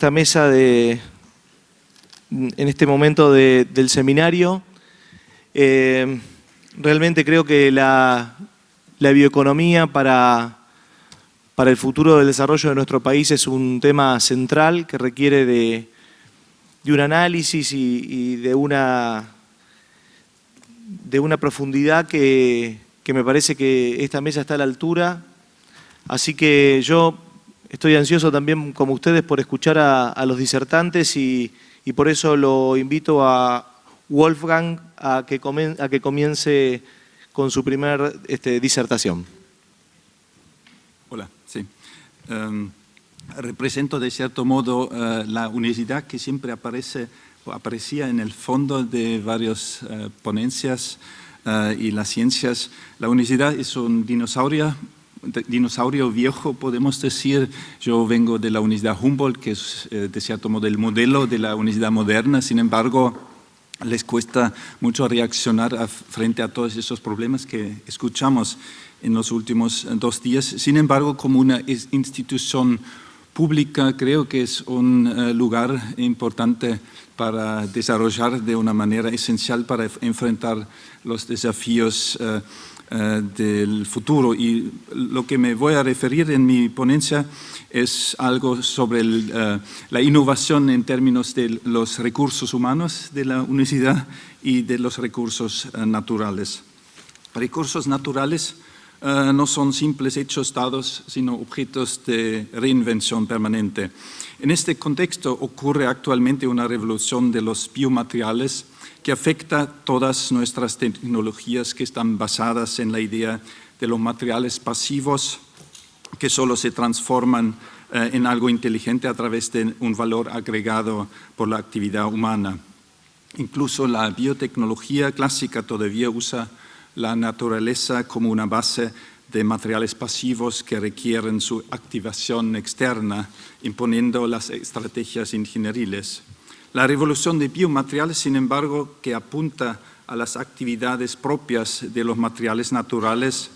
esta mesa en este momento del seminario. Realmente creo que la bioeconomía para el futuro del desarrollo de nuestro país es un tema central que requiere de un análisis y de una profundidad que me parece que esta mesa está a la altura. Así que yo estoy ansioso también, como ustedes, por escuchar a los disertantes y por eso lo invito a Wolfgang a que comience con su primer disertación. Hola, sí. Represento de cierto modo la universidad que siempre aparecía en el fondo de varias ponencias y las ciencias. La universidad es un dinosaurio viejo, podemos decir. Yo vengo de la Universidad Humboldt, que es de cierto modo el modelo de la universidad moderna. Sin embargo, les cuesta mucho reaccionar frente a todos esos problemas que escuchamos en los últimos 2 días. Sin embargo, como una institución pública, creo que es un lugar importante para desarrollar de una manera esencial para enfrentar los desafíos del futuro. Y lo que me voy a referir en mi ponencia es algo sobre la innovación en términos de los recursos humanos de la universidad y de los recursos naturales. Recursos naturales no son simples hechos dados, sino objetos de reinvención permanente. En este contexto ocurre actualmente una revolución de los biomateriales que afecta todas nuestras tecnologías que están basadas en la idea de los materiales pasivos que solo se transforman en algo inteligente a través de un valor agregado por la actividad humana. Incluso la biotecnología clásica todavía usa la naturaleza como una base de materiales pasivos que requieren su activación externa, imponiendo las estrategias ingenieriles. La revolución de biomateriales, sin embargo, que apunta a las actividades propias de los materiales naturales,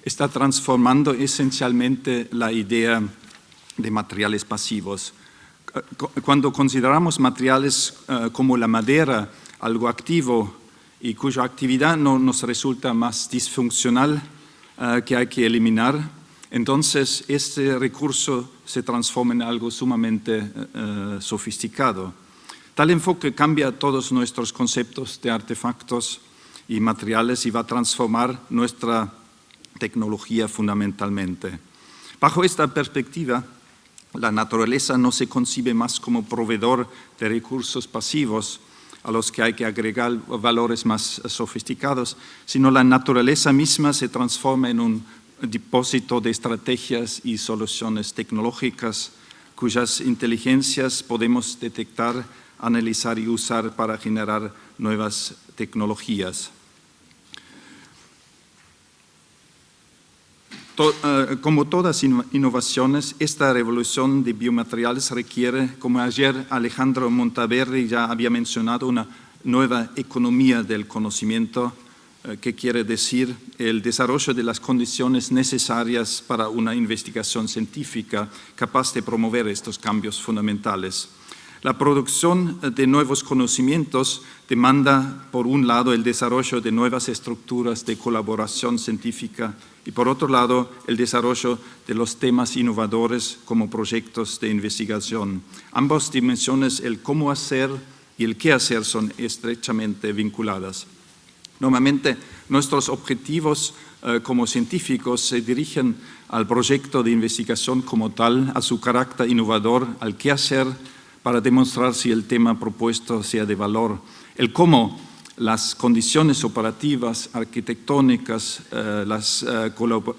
está transformando esencialmente la idea de materiales pasivos. Cuando consideramos materiales como la madera, algo activo y cuya actividad no nos resulta más disfuncional, que hay que eliminar, entonces este recurso se transforma en algo sumamente sofisticado. Tal enfoque cambia todos nuestros conceptos de artefactos y materiales y va a transformar nuestra tecnología fundamentalmente. Bajo esta perspectiva, la naturaleza no se concibe más como proveedor de recursos pasivos a los que hay que agregar valores más sofisticados, sino la naturaleza misma se transforma en un depósito de estrategias y soluciones tecnológicas cuyas inteligencias podemos detectar, analizar y usar para generar nuevas tecnologías. Como todas innovaciones, esta revolución de biomateriales requiere, como ayer Alejandro Montaverri ya había mencionado, una nueva economía del conocimiento, que quiere decir el desarrollo de las condiciones necesarias para una investigación científica capaz de promover estos cambios fundamentales. La producción de nuevos conocimientos demanda, por un lado, el desarrollo de nuevas estructuras de colaboración científica y, por otro lado, el desarrollo de los temas innovadores como proyectos de investigación. Ambas dimensiones, el cómo hacer y el qué hacer, son estrechamente vinculadas. Normalmente, nuestros objetivos como científicos se dirigen al proyecto de investigación como tal, a su carácter innovador, al qué hacer, para demostrar si el tema propuesto sea de valor. El cómo, las condiciones operativas, arquitectónicas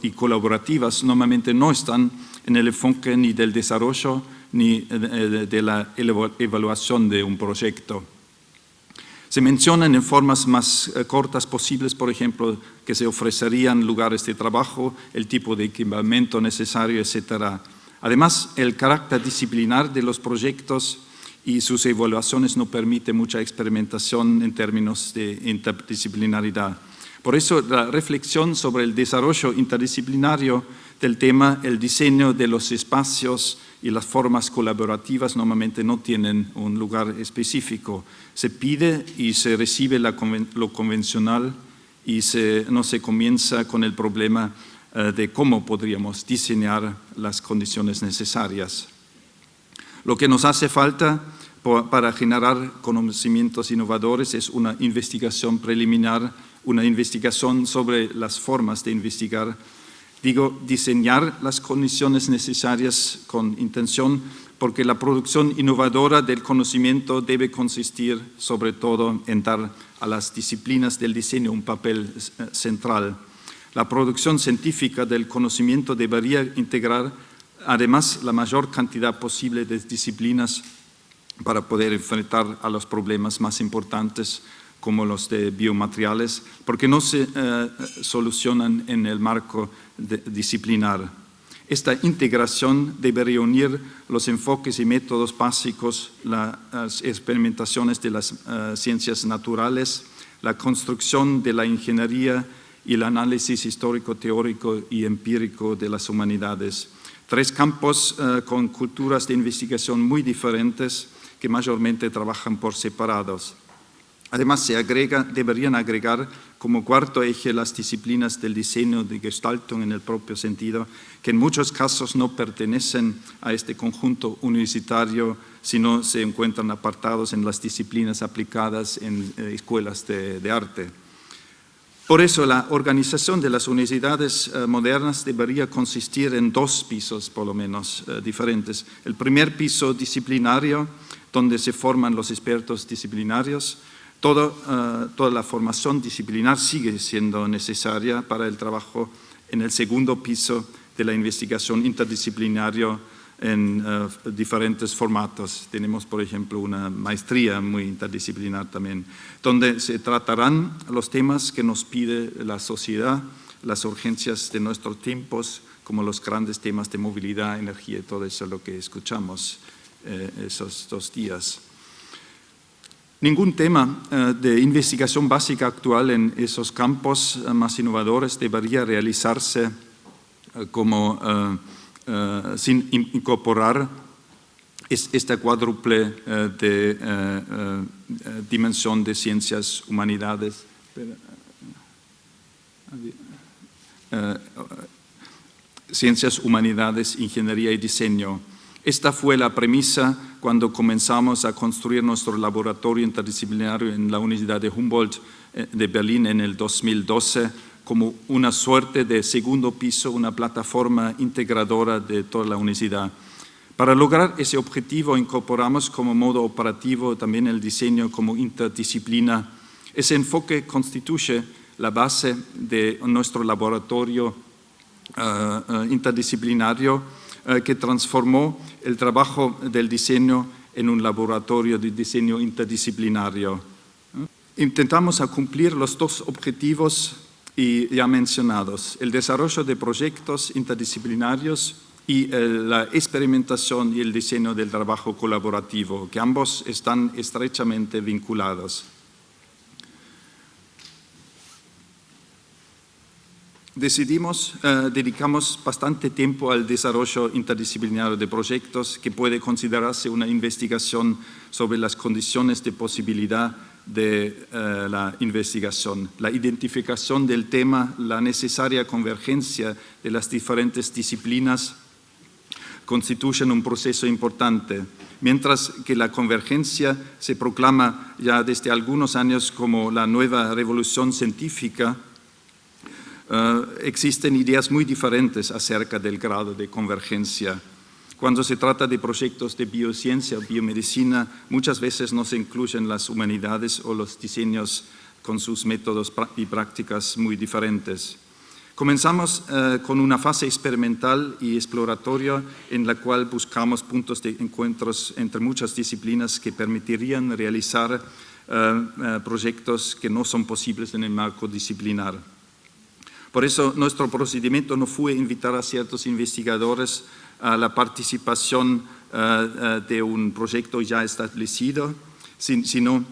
y colaborativas normalmente no están en el enfoque ni del desarrollo ni de la evaluación de un proyecto. Se mencionan en formas más cortas posibles, por ejemplo, que se ofrecerían lugares de trabajo, el tipo de equipamiento necesario, etc. Además, el carácter disciplinar de los proyectos y sus evaluaciones no permiten mucha experimentación en términos de interdisciplinaridad. Por eso la reflexión sobre el desarrollo interdisciplinario del tema, el diseño de los espacios y las formas colaborativas normalmente no tienen un lugar específico. Se pide y se recibe lo convencional y no se comienza con el problema de cómo podríamos diseñar las condiciones necesarias. Lo que nos hace falta para generar conocimientos innovadores es una investigación preliminar, una investigación sobre las formas de investigar. Digo, diseñar las condiciones necesarias con intención, porque la producción innovadora del conocimiento debe consistir sobre todo en dar a las disciplinas del diseño un papel central. La producción científica del conocimiento debería integrar además la mayor cantidad posible de disciplinas para poder enfrentar a los problemas más importantes como los de biomateriales, porque no se solucionan en el marco disciplinar. Esta integración debería unir los enfoques y métodos básicos, las experimentaciones de las ciencias naturales, la construcción de la ingeniería y el análisis histórico, teórico y empírico de las humanidades. Tres campos con culturas de investigación muy diferentes que mayormente trabajan por separados. Además, deberían agregar como cuarto eje las disciplinas del diseño de Gestaltung en el propio sentido, que en muchos casos no pertenecen a este conjunto universitario, sino se encuentran apartados en las disciplinas aplicadas en escuelas de arte. Por eso, la organización de las universidades modernas debería consistir en dos pisos, por lo menos, diferentes. El primer piso disciplinario, donde se forman los expertos disciplinarios. Toda la formación disciplinar sigue siendo necesaria para el trabajo en el segundo piso de la investigación interdisciplinaria en diferentes formatos. Tenemos, por ejemplo, una maestría muy interdisciplinar también, donde se tratarán los temas que nos pide la sociedad, las urgencias de nuestros tiempos, como los grandes temas de movilidad, energía y todo eso, lo que escuchamos esos 2 días. Ningún tema de investigación básica actual en esos campos más innovadores debería realizarse sin incorporar esta cuádruple dimensión de ciencias, humanidades, ingeniería y diseño. Esta fue la premisa cuando comenzamos a construir nuestro laboratorio interdisciplinario en la Universidad de Humboldt de Berlín en el 2012, como una suerte de segundo piso, una plataforma integradora de toda la universidad. Para lograr ese objetivo incorporamos como modo operativo también el diseño como interdisciplina. Ese enfoque constituye la base de nuestro laboratorio interdisciplinario que transformó el trabajo del diseño en un laboratorio de diseño interdisciplinario. Intentamos cumplir los 2 objetivos ya mencionados, el desarrollo de proyectos interdisciplinarios y la experimentación y el diseño del trabajo colaborativo, que ambos están estrechamente vinculados. Dedicamos bastante tiempo al desarrollo interdisciplinario de proyectos que puede considerarse una investigación sobre las condiciones de posibilidad de la investigación, la identificación del tema, la necesaria convergencia de las diferentes disciplinas constituyen un proceso importante, mientras que la convergencia se proclama ya desde algunos años como la nueva revolución científica. Existen ideas muy diferentes acerca del grado de convergencia. Cuando se trata de proyectos de biociencia o biomedicina, muchas veces no se incluyen las humanidades o los diseños con sus métodos y prácticas muy diferentes. Comenzamos con una fase experimental y exploratoria en la cual buscamos puntos de encuentros entre muchas disciplinas que permitirían realizar proyectos que no son posibles en el marco disciplinar. Por eso nuestro procedimiento no fue invitar a ciertos investigadores a la participación de un proyecto ya establecido, sino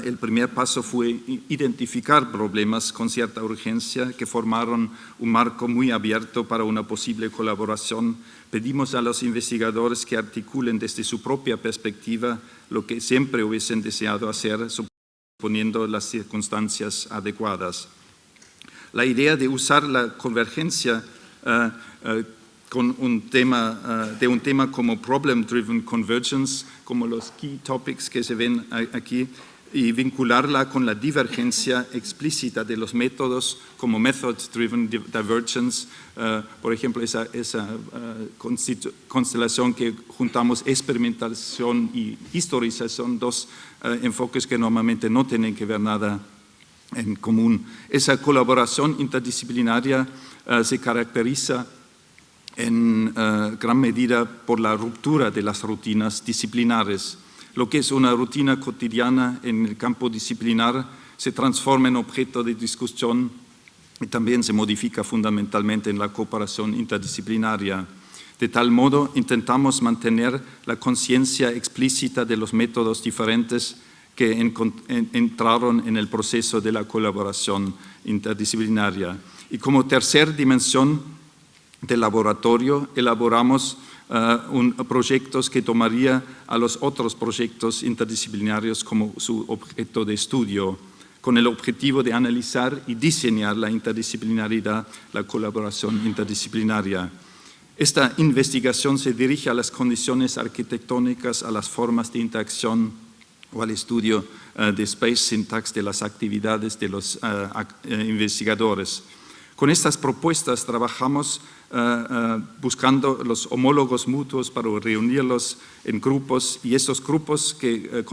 el primer paso fue identificar problemas con cierta urgencia que formaron un marco muy abierto para una posible colaboración. Pedimos a los investigadores que articulen desde su propia perspectiva lo que siempre hubiesen deseado hacer, suponiendo las circunstancias adecuadas. La idea de usar la convergencia con un tema como Problem-Driven Convergence, como los key topics que se ven aquí, y vincularla con la divergencia explícita de los métodos como Method-Driven Divergence, por ejemplo, esa constelación que juntamos experimentación y historización, dos enfoques que normalmente no tienen que ver nada en común. Esa colaboración interdisciplinaria se caracteriza en gran medida por la ruptura de las rutinas disciplinares. Lo que es una rutina cotidiana en el campo disciplinar se transforma en objeto de discusión y también se modifica fundamentalmente en la cooperación interdisciplinaria. De tal modo, intentamos mantener la conciencia explícita de los métodos diferentes que entraron en el proceso de la colaboración interdisciplinaria. Y como tercera dimensión del laboratorio, elaboramos proyectos que tomaría a los otros proyectos interdisciplinarios como su objeto de estudio, con el objetivo de analizar y diseñar la interdisciplinaridad, la colaboración interdisciplinaria. Esta investigación se dirige a las condiciones arquitectónicas, a las formas de interacción o al estudio de space syntax de las actividades de los investigadores. Con estas propuestas trabajamos buscando los homólogos mutuos para reunirlos en grupos, y estos grupos que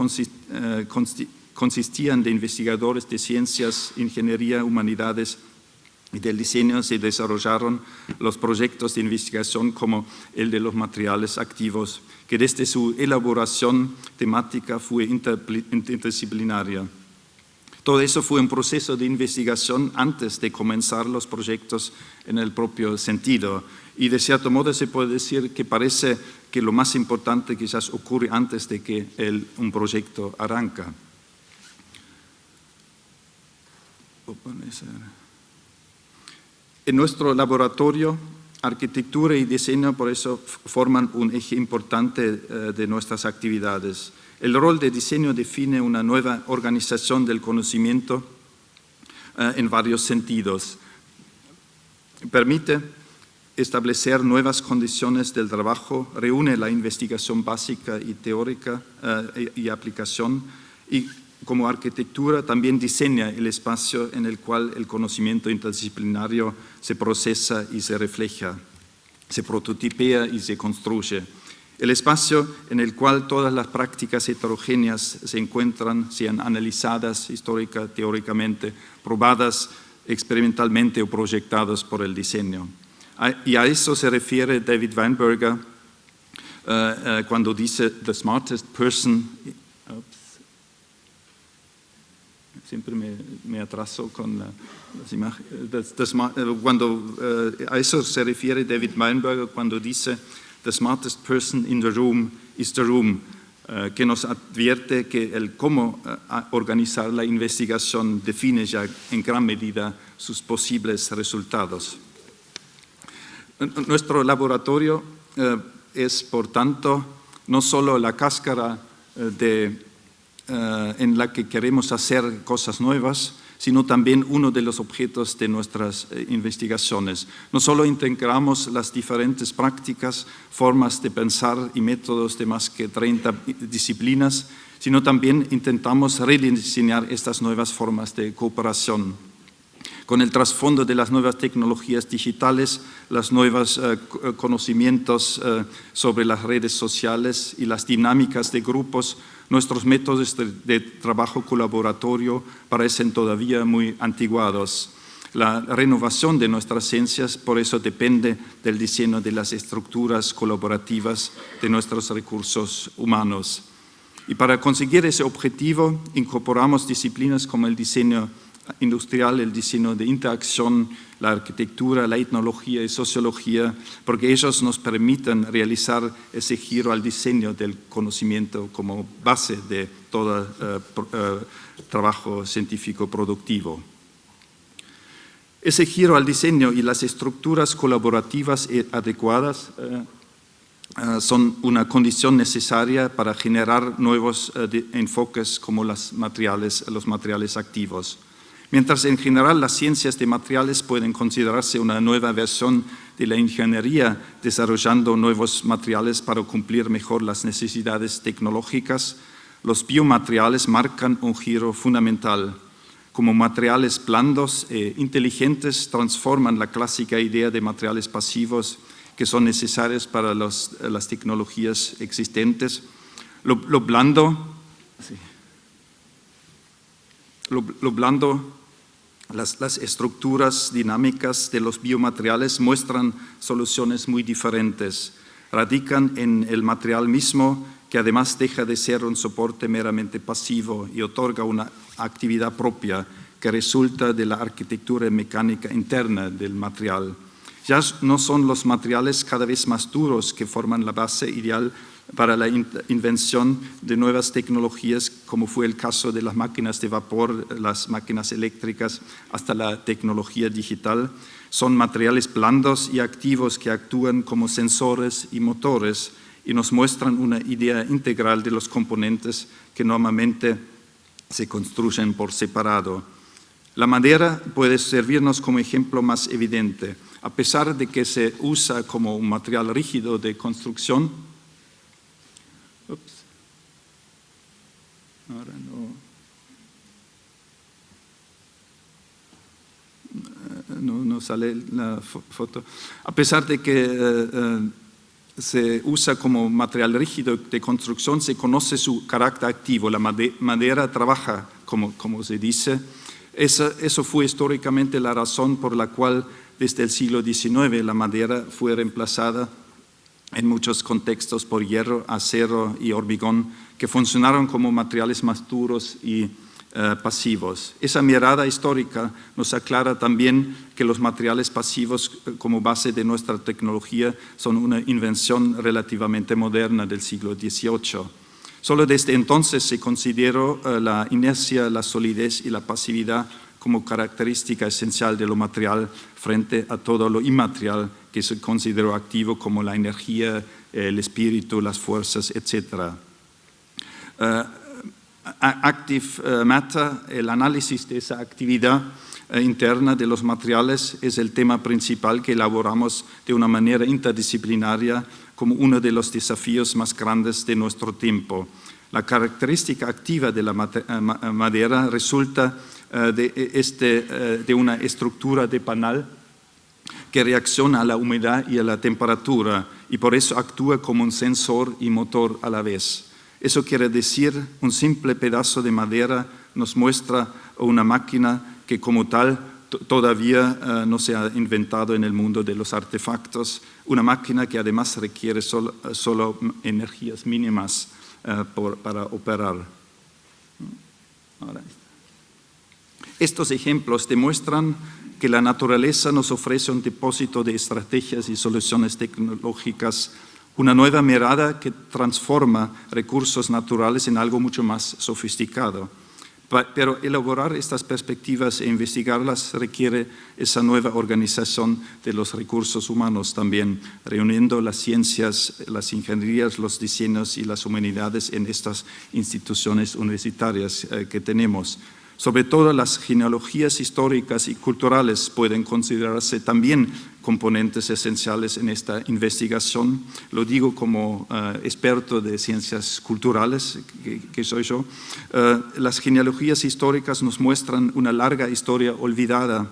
consistían de investigadores de ciencias, ingeniería, humanidades y del diseño, se desarrollaron los proyectos de investigación como el de los materiales activos, que desde su elaboración temática fue interdisciplinaria. Todo eso fue un proceso de investigación antes de comenzar los proyectos en el propio sentido. Y de cierto modo se puede decir que parece que lo más importante quizás ocurre antes de que un proyecto arranca. En nuestro laboratorio, arquitectura y diseño por eso forman un eje importante de nuestras actividades. El rol de diseño define una nueva organización del conocimiento en varios sentidos. Permite establecer nuevas condiciones del trabajo, reúne la investigación básica y teórica y aplicación, y como arquitectura también diseña el espacio en el cual el conocimiento interdisciplinario se procesa y se refleja, se prototipea y se construye. El espacio en el cual todas las prácticas heterogéneas se encuentran, sean analizadas histórica, teóricamente, probadas experimentalmente o proyectadas por el diseño. Y a eso se refiere David Weinberger cuando dice "the smartest person", siempre me atraso con las imágenes, a eso se refiere David Weinberger cuando dice "the smartest person in the room is the room", que nos advierte que el cómo organizar la investigación define ya en gran medida sus posibles resultados. Nuestro laboratorio es, por tanto, no solo la cáscara en la que queremos hacer cosas nuevas, sino también uno de los objetos de nuestras investigaciones. No solo integramos las diferentes prácticas, formas de pensar y métodos de más que 30 disciplinas, sino también intentamos rediseñar estas nuevas formas de cooperación. Con el trasfondo de las nuevas tecnologías digitales, los nuevos conocimientos sobre las redes sociales y las dinámicas de grupos, nuestros métodos de trabajo colaboratorio parecen todavía muy antiguados. La renovación de nuestras ciencias, por eso, depende del diseño de las estructuras colaborativas de nuestros recursos humanos. Y para conseguir ese objetivo, incorporamos disciplinas como el diseño industrial, el diseño de interacción, la arquitectura, la etnología y sociología, porque ellos nos permiten realizar ese giro al diseño del conocimiento como base de todo trabajo científico productivo. Ese giro al diseño y las estructuras colaborativas adecuadas son una condición necesaria para generar nuevos enfoques como los materiales activos. Mientras en general las ciencias de materiales pueden considerarse una nueva versión de la ingeniería, desarrollando nuevos materiales para cumplir mejor las necesidades tecnológicas, los biomateriales marcan un giro fundamental. Como materiales blandos e inteligentes transforman la clásica idea de materiales pasivos que son necesarios para las tecnologías existentes. Lo blando, las estructuras dinámicas de los biomateriales muestran soluciones muy diferentes. Radican en el material mismo, que además deja de ser un soporte meramente pasivo y otorga una actividad propia que resulta de la arquitectura mecánica interna del material. Ya no son los materiales cada vez más duros que forman la base ideal para la invención de nuevas tecnologías, como fue el caso de las máquinas de vapor, las máquinas eléctricas, hasta la tecnología digital. Son materiales blandos y activos que actúan como sensores y motores y nos muestran una idea integral de los componentes que normalmente se construyen por separado. La madera puede servirnos como ejemplo más evidente. A pesar de que se usa como un material rígido de construcción, ahora no sale la foto. A pesar de que se usa como material rígido de construcción, se conoce su carácter activo. La madera trabaja, como se dice. Eso fue históricamente la razón por la cual desde el siglo XIX la madera fue reemplazada en muchos contextos por hierro, acero y hormigón, que funcionaron como materiales más duros y pasivos. Esa mirada histórica nos aclara también que los materiales pasivos como base de nuestra tecnología son una invención relativamente moderna del siglo XVIII. Solo desde entonces se consideró la inercia, la solidez y la pasividad como característica esencial de lo material frente a todo lo inmaterial que se consideró activo, como la energía, el espíritu, las fuerzas, etc. Active Matter, el análisis de esa actividad interna de los materiales, es el tema principal que elaboramos de una manera interdisciplinaria como uno de los desafíos más grandes de nuestro tiempo. La característica activa de la madera resulta de una estructura de panal que reacciona a la humedad y a la temperatura y por eso actúa como un sensor y motor a la vez. Eso quiere decir, un simple pedazo de madera nos muestra una máquina que como tal todavía no se ha inventado en el mundo de los artefactos, una máquina que además requiere solo energías mínimas para operar. Estos ejemplos demuestran que la naturaleza nos ofrece un depósito de estrategias y soluciones tecnológicas, una nueva mirada que transforma recursos naturales en algo mucho más sofisticado. Pero elaborar estas perspectivas e investigarlas requiere esa nueva organización de los recursos humanos también, reuniendo las ciencias, las ingenierías, los diseños y las humanidades en estas instituciones universitarias que tenemos. Sobre todo las genealogías históricas y culturales pueden considerarse también componentes esenciales en esta investigación. Lo digo como experto de ciencias culturales, que soy yo. Las genealogías históricas nos muestran una larga historia olvidada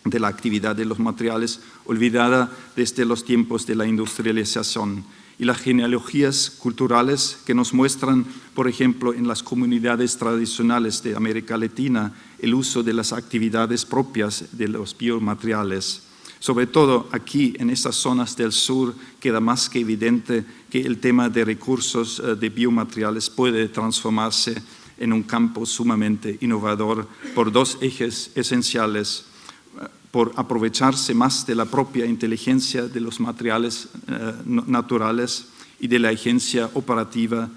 de la actividad de los materiales, olvidada desde los tiempos de la industrialización. Y las genealogías culturales que nos muestran, por ejemplo, en las comunidades tradicionales de América Latina, el uso de las actividades propias de los biomateriales. Sobre todo aquí, en estas zonas del sur, queda más que evidente que el tema de recursos de biomateriales puede transformarse en un campo sumamente innovador por dos ejes esenciales: por aprovecharse más de la propia inteligencia de los materiales naturales y de la agencia operativa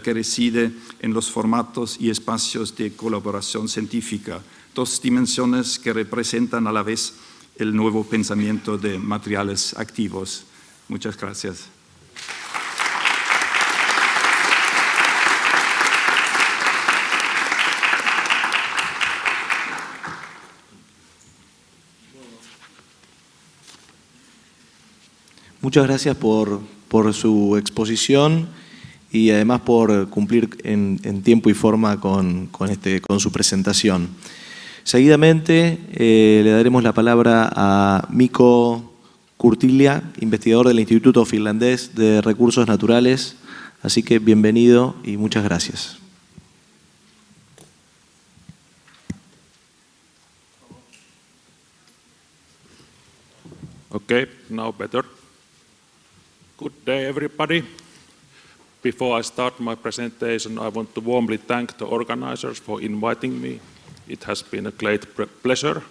que reside en los formatos y espacios de colaboración científica, dos dimensiones que representan a la vez el nuevo pensamiento de materiales activos. Muchas gracias. Muchas gracias por su exposición y además por cumplir en tiempo y forma con su presentación. Seguidamente le daremos la palabra a Mikko Kurttila, investigador del Instituto Finlandés de Recursos Naturales. Así que bienvenido y muchas gracias. Okay, now better. Good day, everybody. Before I start my presentation, I want to warmly thank the organizers for inviting me. It has been a great pleasure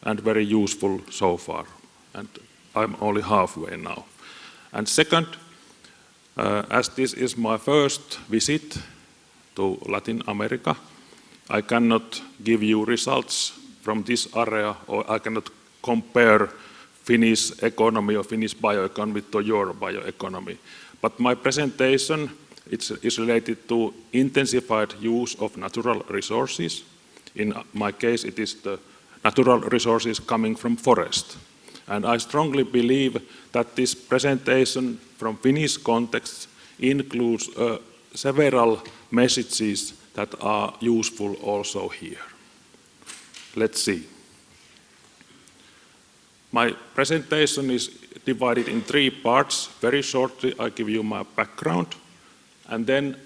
and very useful so far. And I'm only halfway now. And second, as this is my first visit to Latin America, I cannot give you results from this area, or I cannot compare Finnish economy or Finnish bioeconomy to your bioeconomy. But my presentation is related to intensified use of natural resources. In my case, it is the natural resources coming from forest. And I strongly believe that this presentation from Finnish context includes several messages that are useful also here. Let's see. My presentation is divided in 3 parts. Very shortly, I give you my background. And then,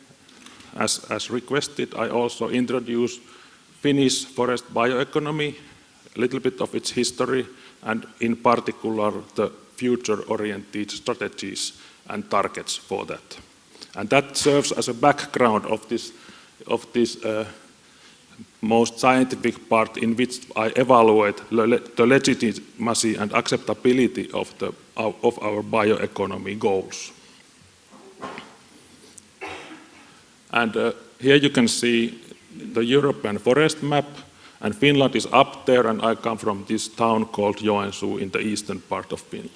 as requested, I also introduce Finnish forest bioeconomy, a little bit of its history, and in particular, the future-oriented strategies and targets for that. And that serves as a background of this most scientific part in which I evaluate the legitimacy and acceptability of our bioeconomy goals. And here you can see the European forest map, and Finland is up there, and I come from this town called Joensuu in the eastern part of Finland.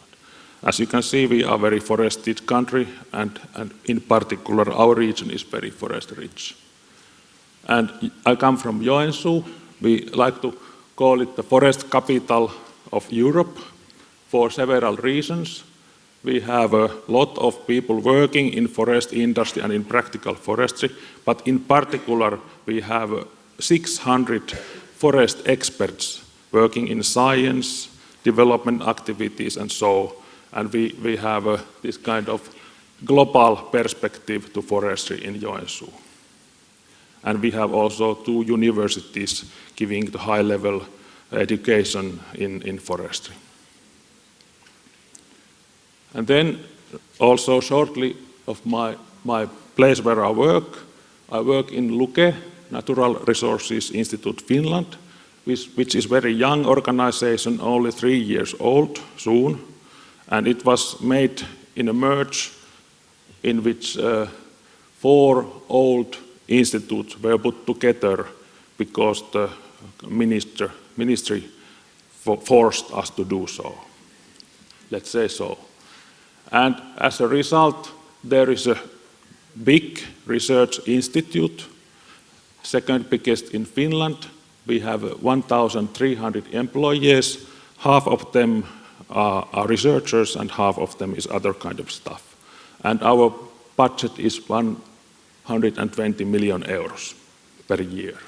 As you can see, we are a very forested country, and in particular, our region is very forest rich. And I come from Joensuu. We like to call it the forest capital of Europe for several reasons. We have a lot of people working in forest industry and in practical forestry, but in particular, we have 600 forest experts working in science, development activities, and so. And we have this kind of global perspective to forestry in Joensuu. And we have also 2 universities giving the high-level education in forestry. And then also shortly of my place where I work in Luke, Natural Resources Institute Finland, which is a very young organization, only 3 years old soon. And it was made in a merge in which 4 old institutes were put together because the ministry forced us to do so. Let's say so. And as a result, there is a big research institute, second biggest in Finland. We have 1,300 employees. Half of them are researchers and half of them is other kind of stuff. And our budget is 120 million euros per year.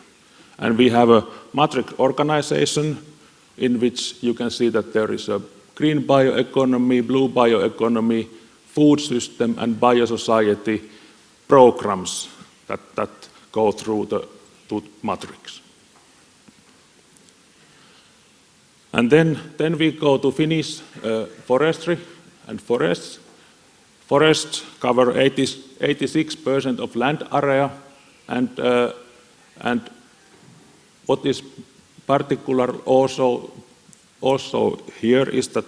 And we have a matrix organization in which you can see that there is a green bioeconomy, blue bioeconomy, food system, and biosociety programs that go through the matrix. And then we go to Finnish forestry and forests. Forests cover 86% of land area, and And what is particular also here is that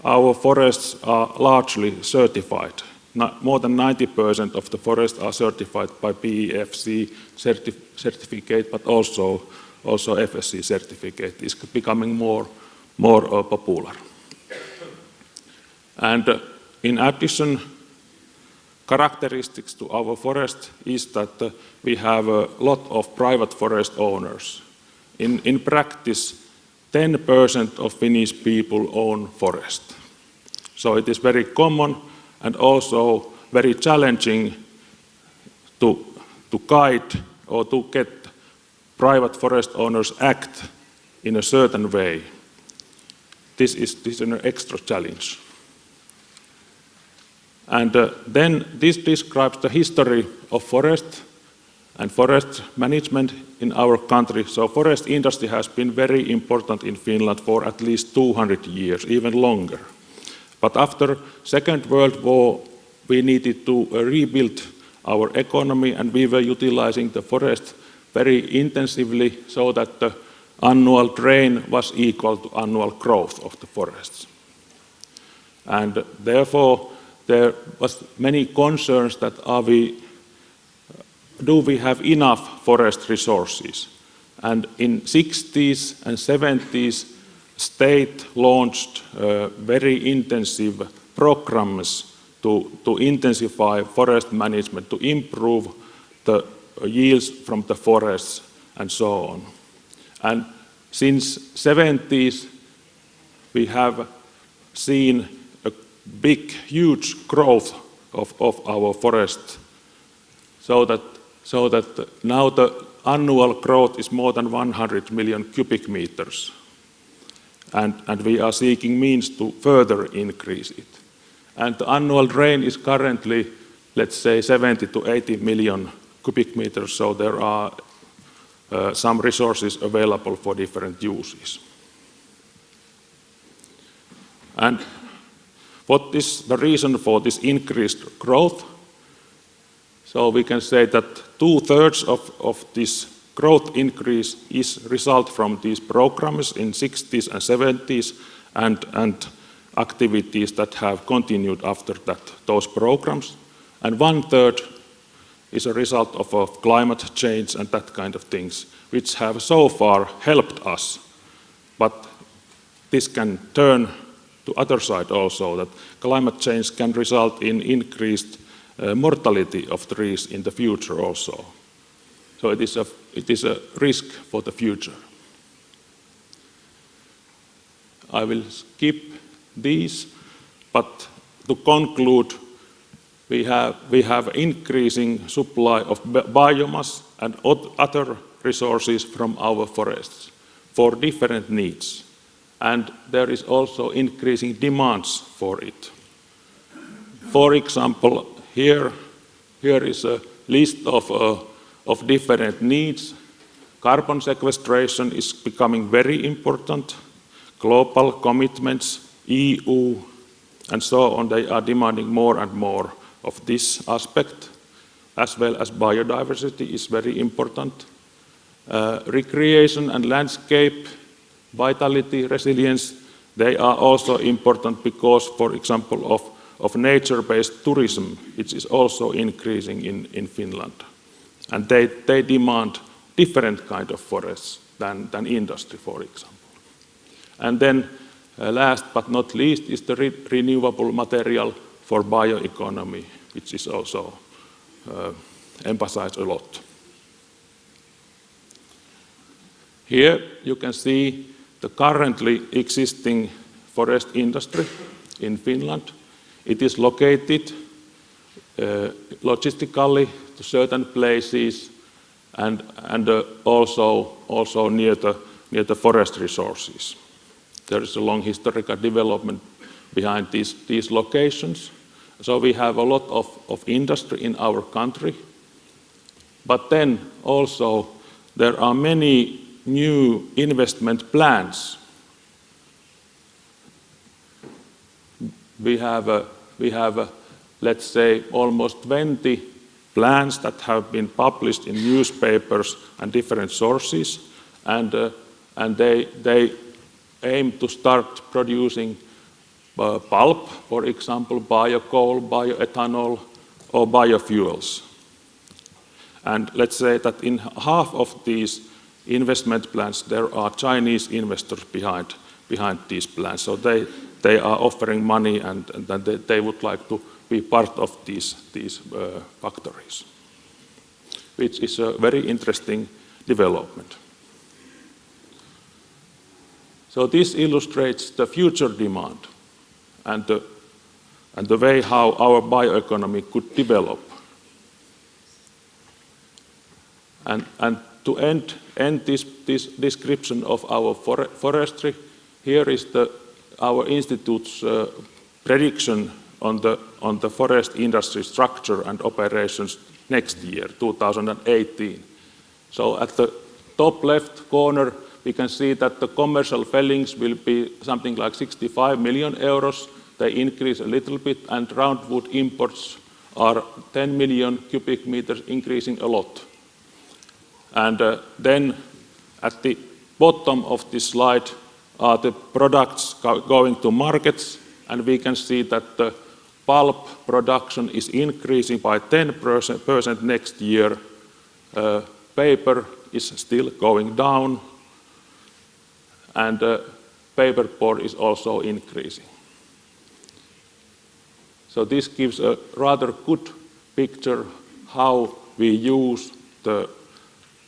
our forests are largely certified. More than 90% of the forests are certified by PEFC certificate, but also FSC certificate is becoming more popular. And in addition, characteristics to our forest is that we have a lot of private forest owners. In practice, 10% of Finnish people own forest. So it is very common and also very challenging to guide or to get private forest owners act in a certain way. This is an extra challenge. And then this describes the history of forest and forest management in our country. So forest industry has been very important in Finland for at least 200 years, even longer. But after Second World War, we needed to rebuild our economy, and we were utilizing the forest very intensively so that the annual drain was equal to annual growth of the forests. And therefore, there was many concerns that do we have enough forest resources? And in 60s and 70s, state launched very intensive programs to intensify forest management, to improve the yields from the forests and so on. And since 70s, we have seen a big, huge growth of our forest, so that now the annual growth is more than 100 million cubic meters. And we are seeking means to further increase it. And the annual drain is currently, let's say, 70 to 80 million cubic meters, so there are some resources available for different uses. And what is the reason for this increased growth? So we can say that 2/3 of this growth increase is result from these programs in 60s and 70s and activities that have continued after that, those programs. And 1/3 is a result of climate change and that kind of things, which have so far helped us. But this can turn to other side also, that climate change can result in increased mortality of trees in the future also. So it is a risk for the future. I will skip these, but to conclude, we have increasing supply of biomass and other resources from our forests for different needs. And there is also increasing demands for it. For example, here is a list of different needs. Carbon sequestration is becoming very important. Global commitments, EU, and so on, they are demanding more and more of this aspect, as well as biodiversity is very important. Recreation and landscape, vitality, resilience, they are also important because, for example, of nature-based tourism, which is also increasing in Finland. And they demand different kind of forests than industry, for example. And then last but not least is the renewable material for bioeconomy, which is also emphasized a lot. Here you can see the currently existing forest industry in Finland. It is located logistically to certain places and also near the forest resources. There is a long historical development behind these locations. So we have a lot of industry in our country. But then also there are many new investment plans. We have let's say, almost 20 plans that have been published in newspapers and different sources, and they aim to start producing pulp, for example, biocoal, bioethanol, or biofuels. And let's say that in half of these investment plans, there are Chinese investors behind these plans. So they are offering money, and they would like to be part of these factories, which is a very interesting development. So this illustrates the future demand and the way how our bioeconomy could develop. And to end this description of our forestry, here is our institute's prediction on the forest industry structure and operations next year, 2018. So at the top left corner, we can see that the commercial fellings will be something like 65 million euros. They increase a little bit, and roundwood imports are 10 million cubic meters, increasing a lot. And then at the bottom of this slide are the products going to markets, and we can see that the pulp production is increasing by 10% next year. Paper is still going down, and paperboard is also increasing. So this gives a rather good picture how we use the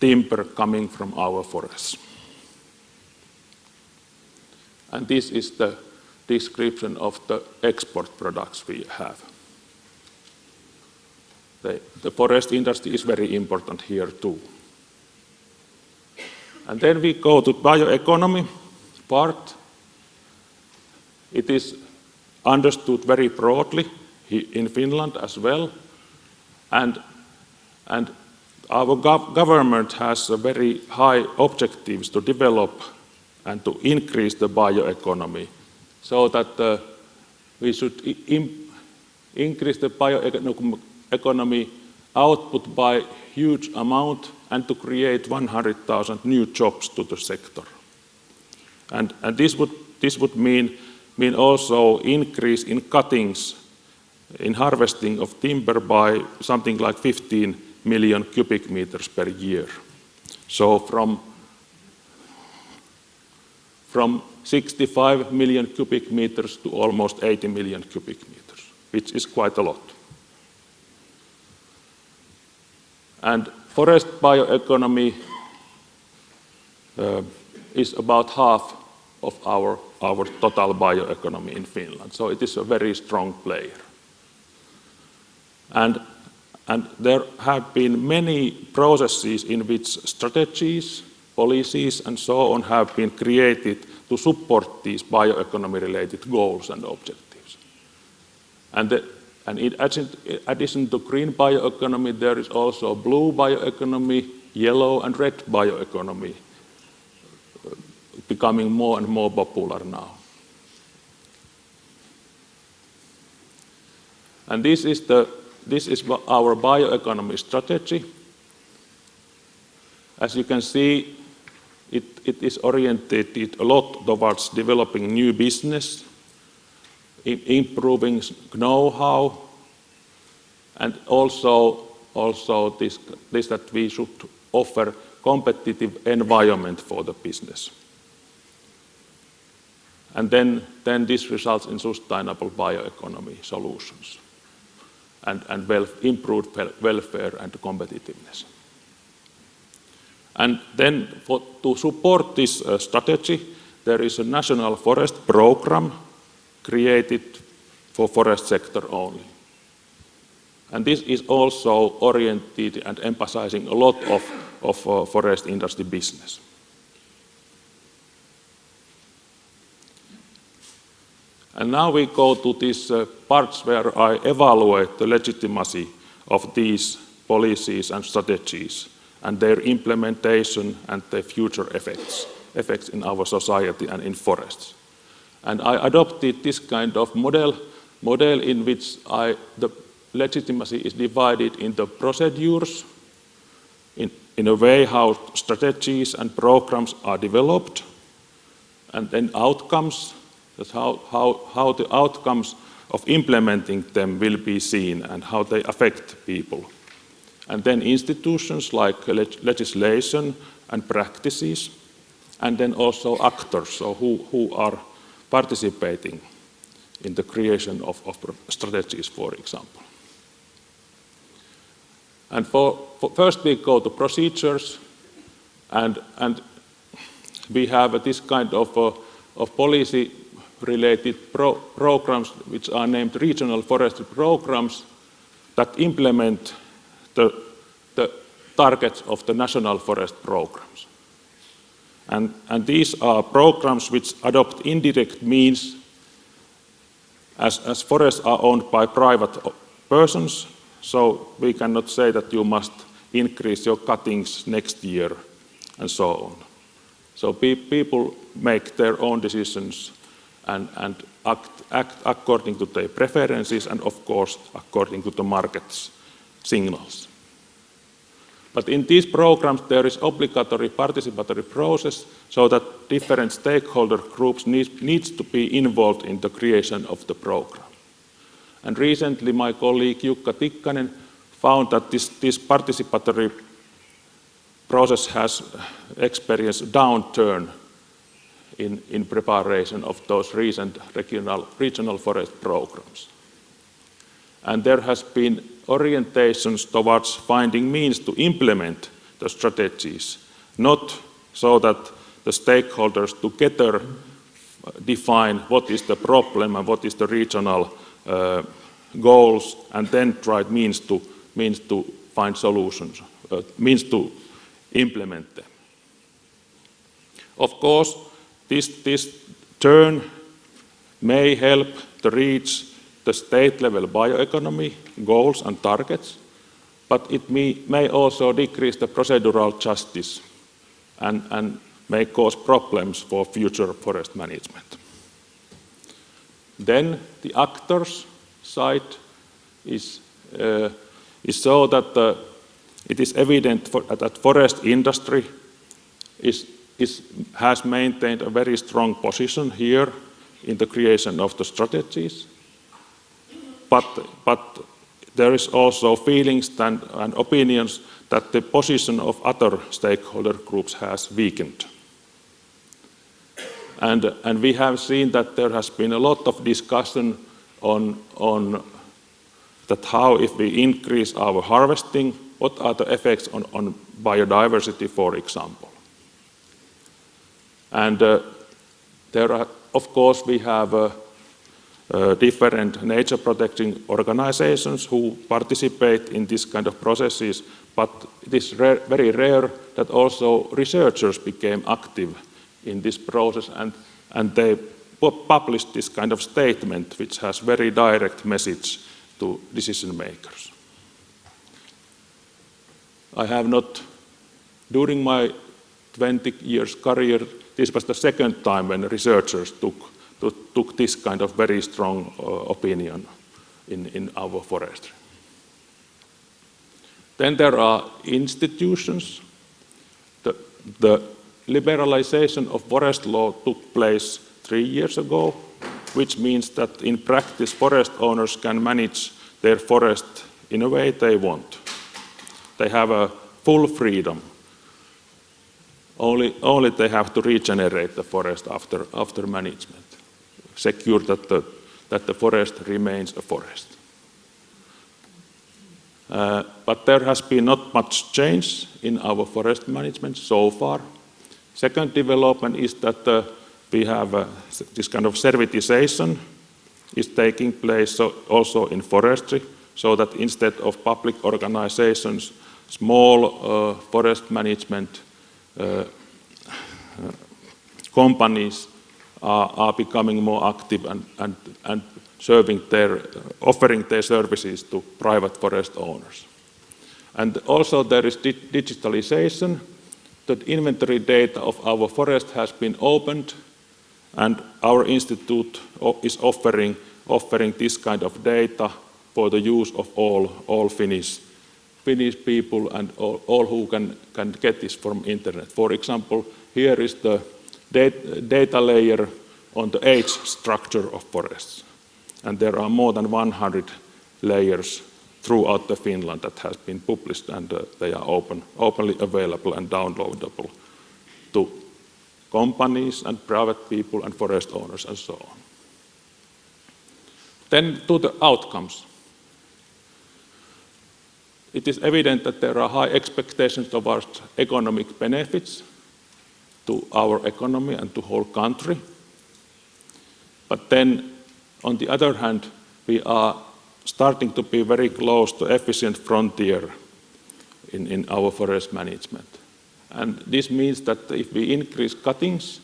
timber coming from our forests. And this is the description of the export products we have. The forest industry is very important here too. And then we go to bioeconomy part. It is understood very broadly in Finland as well. And our government has a very high objectives to develop and to increase the bioeconomy, so that we should increase the bioeconomy output by huge amount and to create 100,000 new jobs to the sector. And this would mean also increase in cuttings, in harvesting of timber by something like 15 million cubic meters per year. So from 65 million cubic meters to almost 80 million cubic meters, which is quite a lot. And forest bioeconomy is about half of our total bioeconomy in Finland. So it is a very strong player. And there have been many processes in which strategies, policies, and so on have been created to support these bioeconomy-related goals and objectives. And in addition to green bioeconomy, there is also blue bioeconomy, yellow and red bioeconomy becoming more and more popular now. And this is our bioeconomy strategy. As you can see, it is oriented a lot towards developing new business, improving know-how, and also this that we should offer competitive environment for the business. And then this results in sustainable bioeconomy solutions and improved welfare and competitiveness. And then to support this strategy, there is a national forest program created for forest sector only. And this is also oriented and emphasizing a lot of forest industry business. And now we go to these parts where I evaluate the legitimacy of these policies and strategies and their implementation and their future effects in our society and in forests. And I adopted this kind of model in which the legitimacy is divided into procedures, in a way how strategies and programs are developed, and then outcomes, that's how the outcomes of implementing them will be seen and how they affect people. And then institutions like legislation and practices, and then also actors, so who are participating in the creation of strategies, for example. And first we go to procedures, and we have this kind of policy-related programs which are named regional forestry programs that implement the targets of the national forest programs. And these are programs which adopt indirect means, as forests are owned by private persons, so we cannot say that you must increase your cuttings next year and so on. So people make their own decisions and act according to their preferences and of course according to the market's signals. But in these programs there is obligatory participatory process so that different stakeholder groups needs to be involved in the creation of the program. And recently my colleague Jukka Tikkanen found that this participatory process has experienced a downturn in preparation of those recent regional forest programs. And there has been orientations towards finding means to implement the strategies, not so that the stakeholders together define what is the problem and what is the regional goals, and then try means to find solutions, means to implement them. Of course, this turn may help to reach the state-level bioeconomy goals and targets, but it may also decrease the procedural justice and may cause problems for future forest management. Then the actors' side is so that it is evident that forest industry has maintained a very strong position here in the creation of the strategies. But there is also feelings and opinions that the position of other stakeholder groups has weakened. And we have seen that there has been a lot of discussion on that how if we increase our harvesting, what are the effects on biodiversity, for example. And there are, of course, we have different nature protecting organizations who participate in this kind of processes, but it is very rare that also researchers became active in this process, and they published this kind of statement which has very direct message to decision makers. I have not, during my 20 years career, this was the second time when researchers took this kind of very strong opinion in our forestry. Then there are institutions. The liberalization of forest law took place 3 years ago, which means that in practice forest owners can manage their forest in a way they want. They have a full freedom. Only they have to regenerate the forest after management, secure that the forest remains a forest. But there has been not much change in our forest management so far. Second development is that we have this kind of servitization is taking place also in forestry, so that instead of public organizations, small forest management companies are becoming more active and offering their services to private forest owners. And also there is digitalization. The inventory data of our forest has been opened, and our institute is offering this kind of data for the use of all Finnish people and all who can get this from internet. For example, here is the data layer on the age structure of forests. And there are more than 100 layers throughout the Finland that has been published, and they are openly available and downloadable to companies and private people and forest owners and so on. Then to the outcomes. It is evident that there are high expectations towards economic benefits to our economy and to whole country. But then, on the other hand, we are starting to be very close to efficient frontier in our forest management. And this means that if we increase cuttings,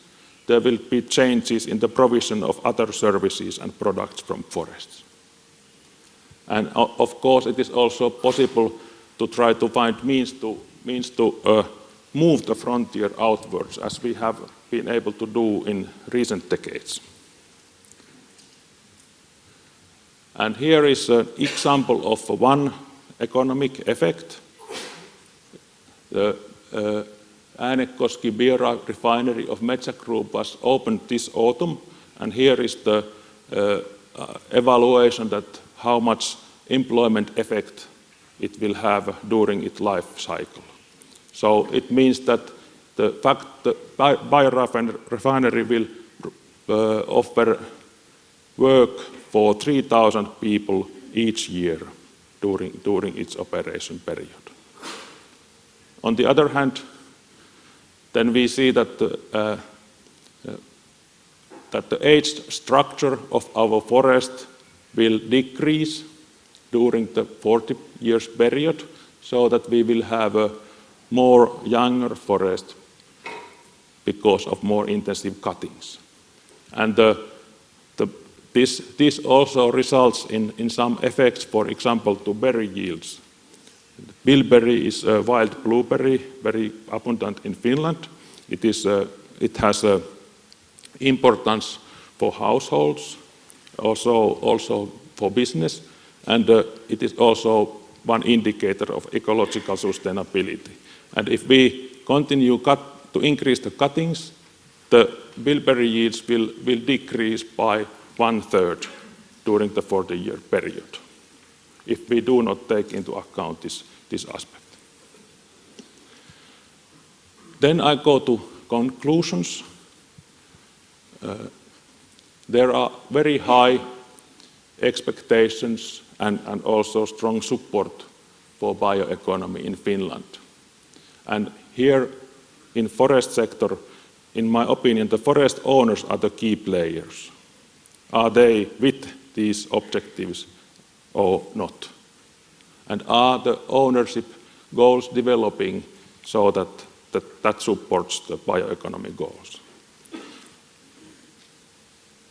there will be changes in the provision of other services and products from forests. And of course, it is also possible to try to find means to move the frontier outwards, as we have been able to do in recent decades. And here is an example of one economic effect. The Äänekoski biorefinery of Metsä Group was opened this autumn, and here is the evaluation that how much employment effect it will have during its life cycle. So it means that the biorefinery will offer work for 3,000 people each year during its operation period. On the other hand, then we see that the age structure of our forest will decrease during the 40 years period, so that we will have a more younger forest because of more intensive cuttings. And this also results in some effects, for example, to berry yields. Bilberry is a wild blueberry, very abundant in Finland. It has importance for households, also for business, and it is also one indicator of ecological sustainability. And if we continue to increase the cuttings, the bilberry yields will decrease by 1/3 during the 40-year period, if we do not take into account this aspect. Then I go to conclusions. There are very high expectations and also strong support for bioeconomy in Finland. And here in forest sector, in my opinion, the forest owners are the key players. Are they with these objectives or not? And are the ownership goals developing so that supports the bioeconomy goals?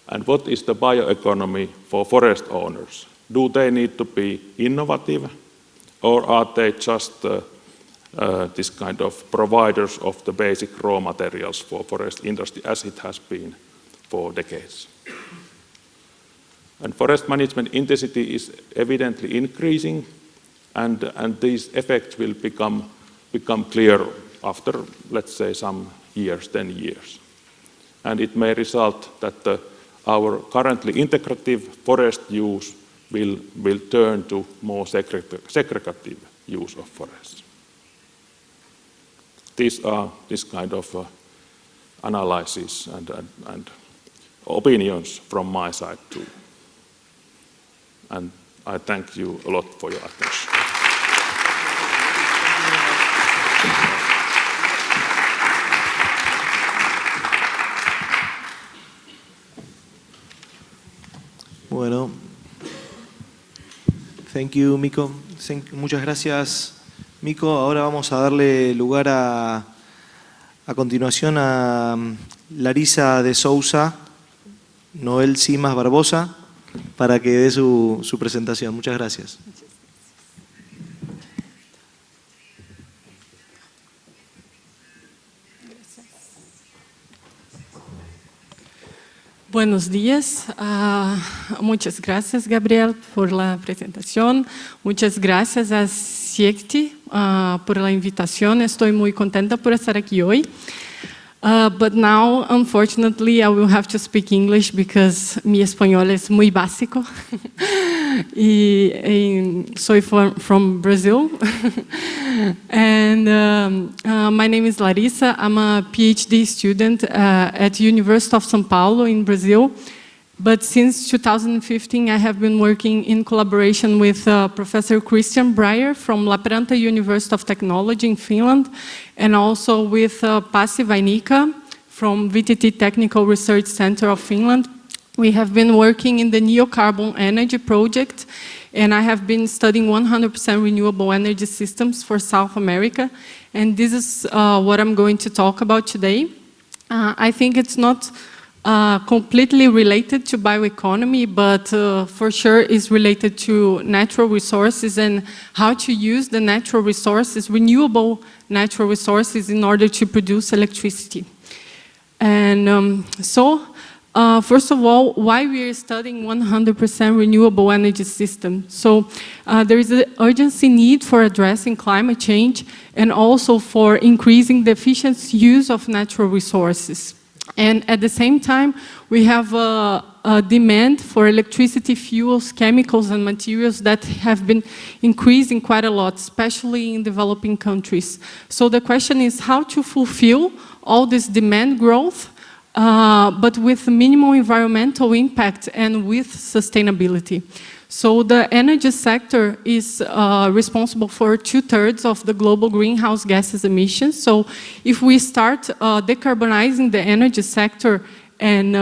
And what is the bioeconomy for forest owners? Do they need to be innovative, or are they just this kind of providers of the basic raw materials for forest industry, as it has been for decades? And forest management intensity is evidently increasing, and these effects will become clear after, let's say, some years, 10 years. And it may result that our currently integrative forest use will turn to more segregative use of forests. These are this kind of analysis and opinions from my side too. And I thank you a lot for your attention. Bueno, thank you, Mikko. Muchas gracias, Mikko. Ahora vamos a darle lugar a continuación a Larisa de Sousa, Noel Simas Barbosa, para que dé su presentación. Muchas gracias. Buenos días. Muchas gracias, Gabriel, por la presentación. Muchas gracias a CIECTI por la invitación. Estoy muy contenta por estar aquí hoy. But now, unfortunately, I will have to speak English because mi español es muy básico. Soy from Brazil. And my name is Larissa. I'm a PhD student at University of São Paulo in Brazil. But since 2015, I have been working in collaboration with Professor Christian Breyer from Lappeenranta University of Technology in Finland, and also with Pasi Vainika from VTT Technical Research Center of Finland. We have been working in the Neocarbon Energy project, and I have been studying 100% renewable energy systems for South America, and this is what I'm going to talk about today. I think it's not completely related to bioeconomy, but for sure is related to natural resources and how to use the natural resources, renewable natural resources, in order to produce electricity. And first of all, why we are studying 100% renewable energy system? So there is an urgency need for addressing climate change and also for increasing the efficient use of natural resources. And at the same time, we have a demand for electricity, fuels, chemicals, and materials that have been increasing quite a lot, especially in developing countries. So the question is how to fulfill all this demand growth, but with minimal environmental impact and with sustainability. So the energy sector is responsible for 2/3 of the global greenhouse gases emissions. So if we start decarbonizing the energy sector and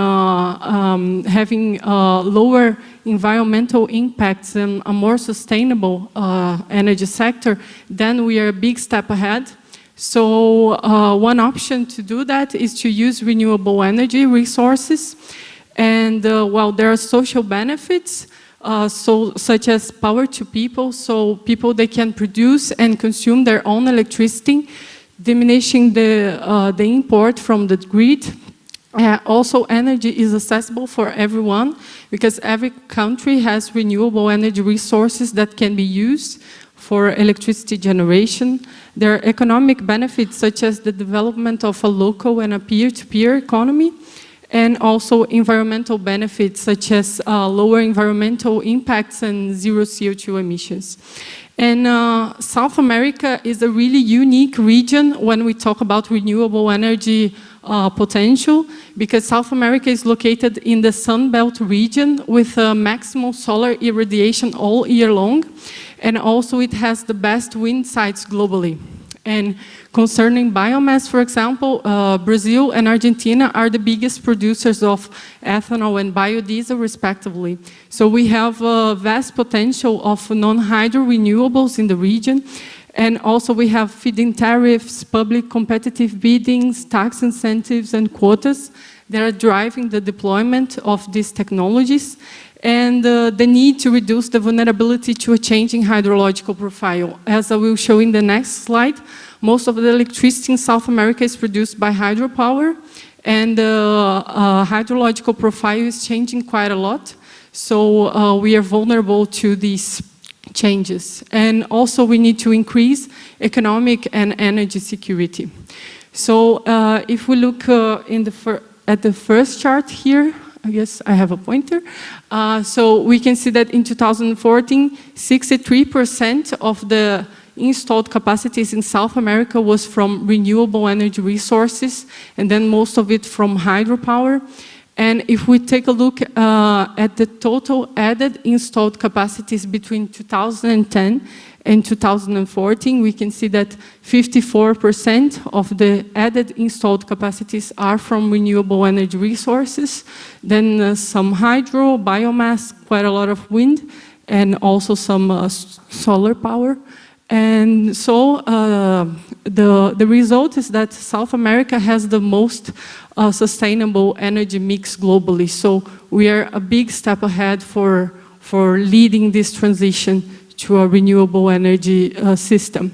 having lower environmental impacts and a more sustainable energy sector, then we are a big step ahead. So one option to do that is to use renewable energy resources. And while there are social benefits, such as power to people, so people, they can produce and consume their own electricity, diminishing the import from the grid. Also, energy is accessible for everyone because every country has renewable energy resources that can be used for electricity generation. There are economic benefits such as the development of a local and a peer-to-peer economy, and also environmental benefits such as lower environmental impacts and zero CO2 emissions. And South America is a really unique region when we talk about renewable energy potential, because South America is located in the Sun Belt region with maximum solar irradiation all year long, and also it has the best wind sites globally. And concerning biomass, for example, Brazil and Argentina are the biggest producers of ethanol and biodiesel, respectively. So we have a vast potential of non-hydro renewables in the region. And also we have feed-in tariffs, public competitive biddings, tax incentives, and quotas that are driving the deployment of these technologies, and the need to reduce the vulnerability to a changing hydrological profile. As I will show in the next slide, most of the electricity in South America is produced by hydropower, and the hydrological profile is changing quite a lot. So we are vulnerable to these changes. And also we need to increase economic and energy security. So if we look at the first chart here, I guess I have a pointer. So we can see that in 2014, 63% of the installed capacities in South America was from renewable energy resources, and then most of it from hydropower. And if we take a look at the total added installed capacities between 2010 and 2014, we can see that 54% of the added installed capacities are from renewable energy resources, then some hydro, biomass, quite a lot of wind, and also some solar power. And so the result is that South America has the most sustainable energy mix globally. So we are a big step ahead for leading this transition to a renewable energy system.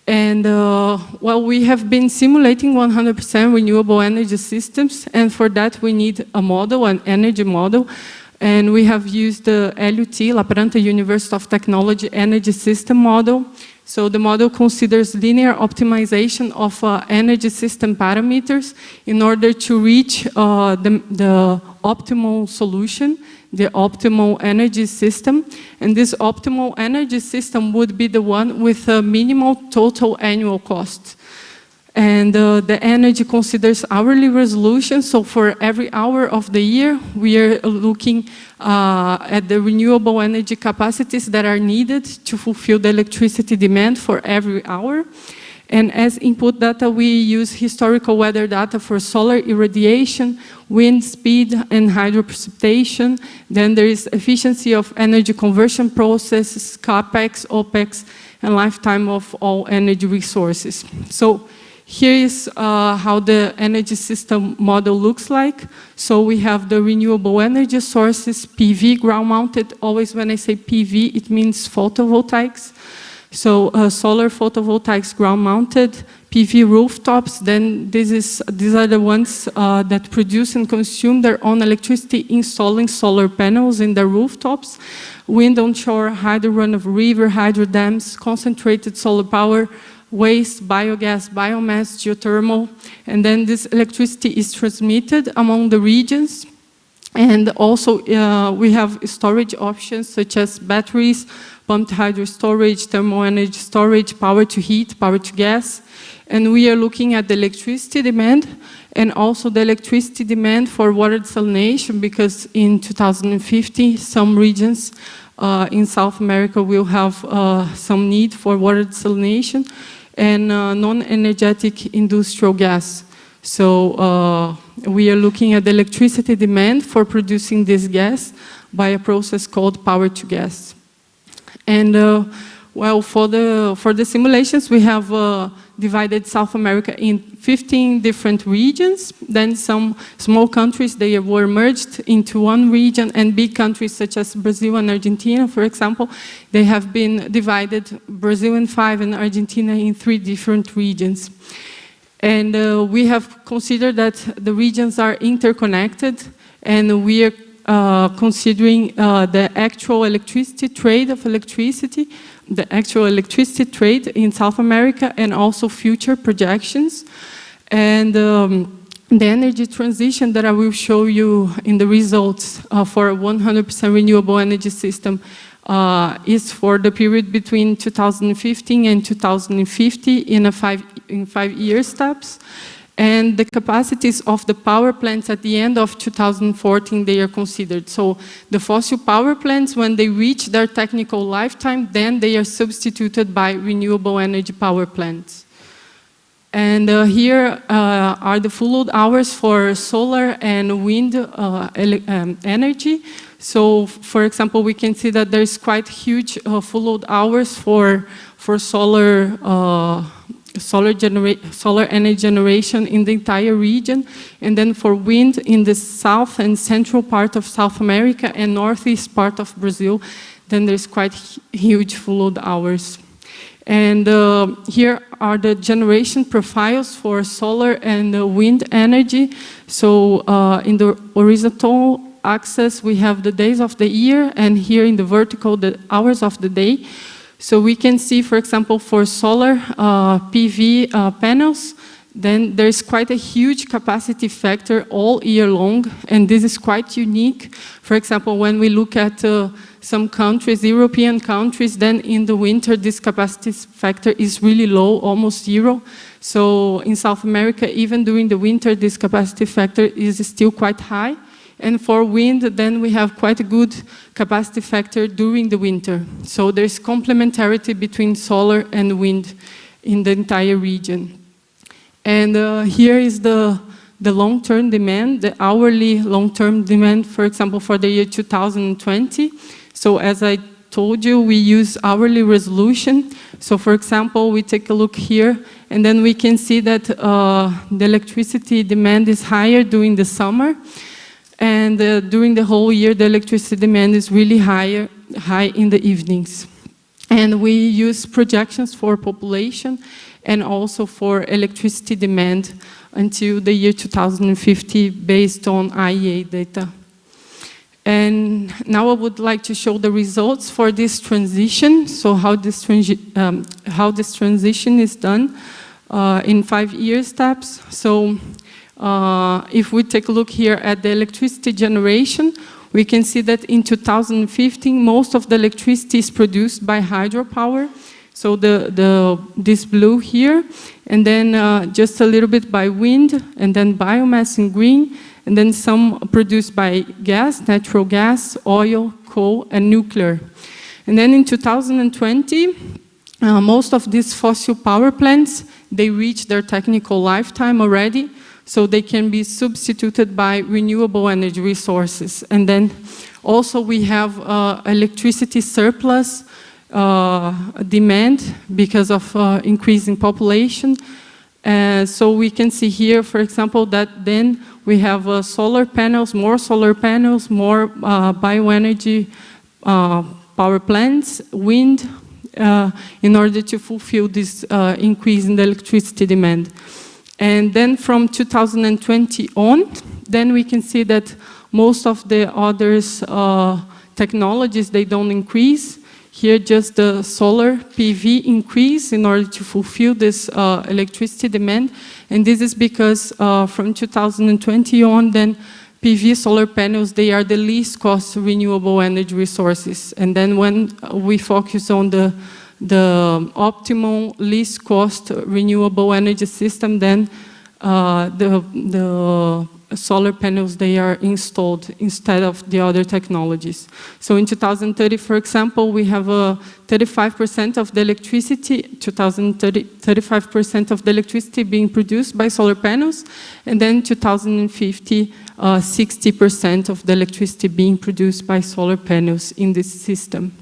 And well, we have been simulating 100% renewable energy systems, and for that we need a model, an energy model. And we have used the LUT, La Planta University of Technology Energy System model. So the model considers linear optimization of energy system parameters in order to reach the optimal solution, the optimal energy system. And this optimal energy system would be the one with a minimal total annual cost. And the energy considers hourly resolution. So for every hour of the year, we are looking at the renewable energy capacities that are needed to fulfill the electricity demand for every hour. And as input data, we use historical weather data for solar irradiation, wind speed, and hydro precipitation. Then there is efficiency of energy conversion processes, CAPEX, OPEX, and lifetime of all energy resources. So here is how the energy system model looks like. So we have the renewable energy sources, PV, ground-mounted. Always when I say PV, it means photovoltaics. So solar photovoltaics, ground-mounted, PV rooftops. Then these are the ones that produce and consume their own electricity, installing solar panels in their rooftops. Wind onshore, hydro run-of-river, hydro dams, concentrated solar power, waste, biogas, biomass, geothermal, and then this electricity is transmitted among the regions. And also we have storage options such as batteries, pumped hydro storage, thermal energy storage, power to heat, power to gas. And we are looking at the electricity demand and also the electricity demand for water desalination, because in 2050 some regions in South America will have some need for water desalination and non-energetic industrial gas. So we are looking at the electricity demand for producing this gas by a process called power to gas. And well, for the simulations, we have divided South America in 15 different regions. Then some small countries, they were merged into one region, and big countries such as Brazil and Argentina, for example, they have been divided, Brazil in 5 and Argentina in 3 different regions. And we have considered that the regions are interconnected, and we are considering the actual electricity trade of electricity, the actual electricity trade in South America, and also future projections. And the energy transition that I will show you in the results for a 100% renewable energy system is for the period between 2015 and 2050 in 5-year steps. And the capacities of the power plants at the end of 2014, they are considered. So the fossil power plants, when they reach their technical lifetime, then they are substituted by renewable energy power plants. And here are the full load hours for solar and wind energy. So, for example, we can see that there's quite huge full load hours for solar energy generation in the entire region, and then for wind in the south and central part of South America and northeast part of Brazil, then there's quite huge full load hours. And here are the generation profiles for solar and wind energy. So in the horizontal axis, we have the days of the year, and here in the vertical, the hours of the day. So we can see, for example, for solar PV panels, then there's quite a huge capacity factor all year long, and this is quite unique. For example, when we look at some countries, European countries, then in the winter this capacity factor is really low, almost 0. So in South America, even during the winter, this capacity factor is still quite high. And for wind, then we have quite a good capacity factor during the winter. So there's complementarity between solar and wind in the entire region. And here is the long-term demand, the hourly long-term demand, for example, for the year 2020. So as I told you, we use hourly resolution. So for example, we take a look here, and then we can see that the electricity demand is higher during the summer. And during the whole year, the electricity demand is really high in the evenings. And we use projections for population and also for electricity demand until the year 2050 based on IEA data. And now I would like to show the results for this transition, so how this transition is done in 5-year steps. So if we take a look here at the electricity generation, we can see that in 2015, most of the electricity is produced by hydropower. So this blue here, and then just a little bit by wind, and then biomass in green, and then some produced by gas, natural gas, oil, coal, and nuclear. And then in 2020, most of these fossil power plants, they reach their technical lifetime already, so they can be substituted by renewable energy resources. And then also we have electricity surplus demand because of increasing population. So we can see here, for example, that then we have solar panels, more bioenergy power plants, wind, in order to fulfill this increase in the electricity demand. And then from 2020 on, then we can see that most of the others technologies, they don't increase. Here, just the solar PV increase in order to fulfill this electricity demand. And this is because from 2020 on, then PV solar panels, they are the least cost renewable energy resources. And then when we focus on the optimal least cost renewable energy system, then the solar panels, they are installed instead of the other technologies. So in 2030, for example, we have 35% of the electricity, 35% of the electricity being produced by solar panels, and then 2050, 60% of the electricity being produced by solar panels in this system.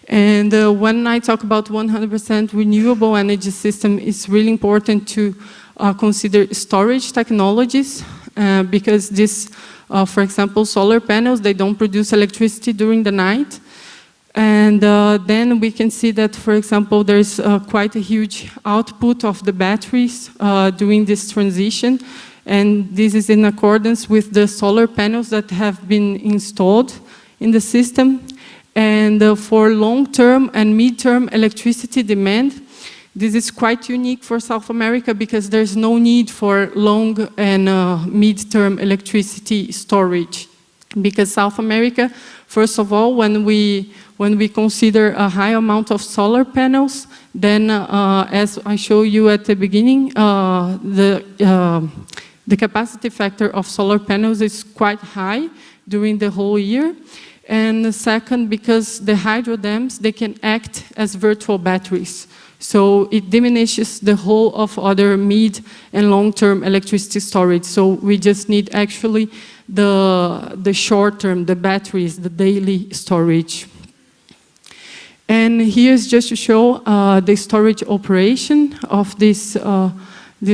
And when I talk about 100% renewable energy system, it's really important to consider storage technologies because this, for example, solar panels, they don't produce electricity during the night. And then we can see that, for example, there's quite a huge output of the batteries during this transition. And this is in accordance with the solar panels that have been installed in the system. And for long-term and mid-term electricity demand, this is quite unique for South America because there's no need for long and mid-term electricity storage. Because South America, first of all, when we consider a high amount of solar panels, then as I showed you at the beginning, the capacity factor of solar panels is quite high during the whole year. And second, because the hydro dams, they can act as virtual batteries. So it diminishes the whole of other mid and long-term electricity storage. So we just need actually the short-term, the batteries, the daily storage. And here's just to show the storage operation of this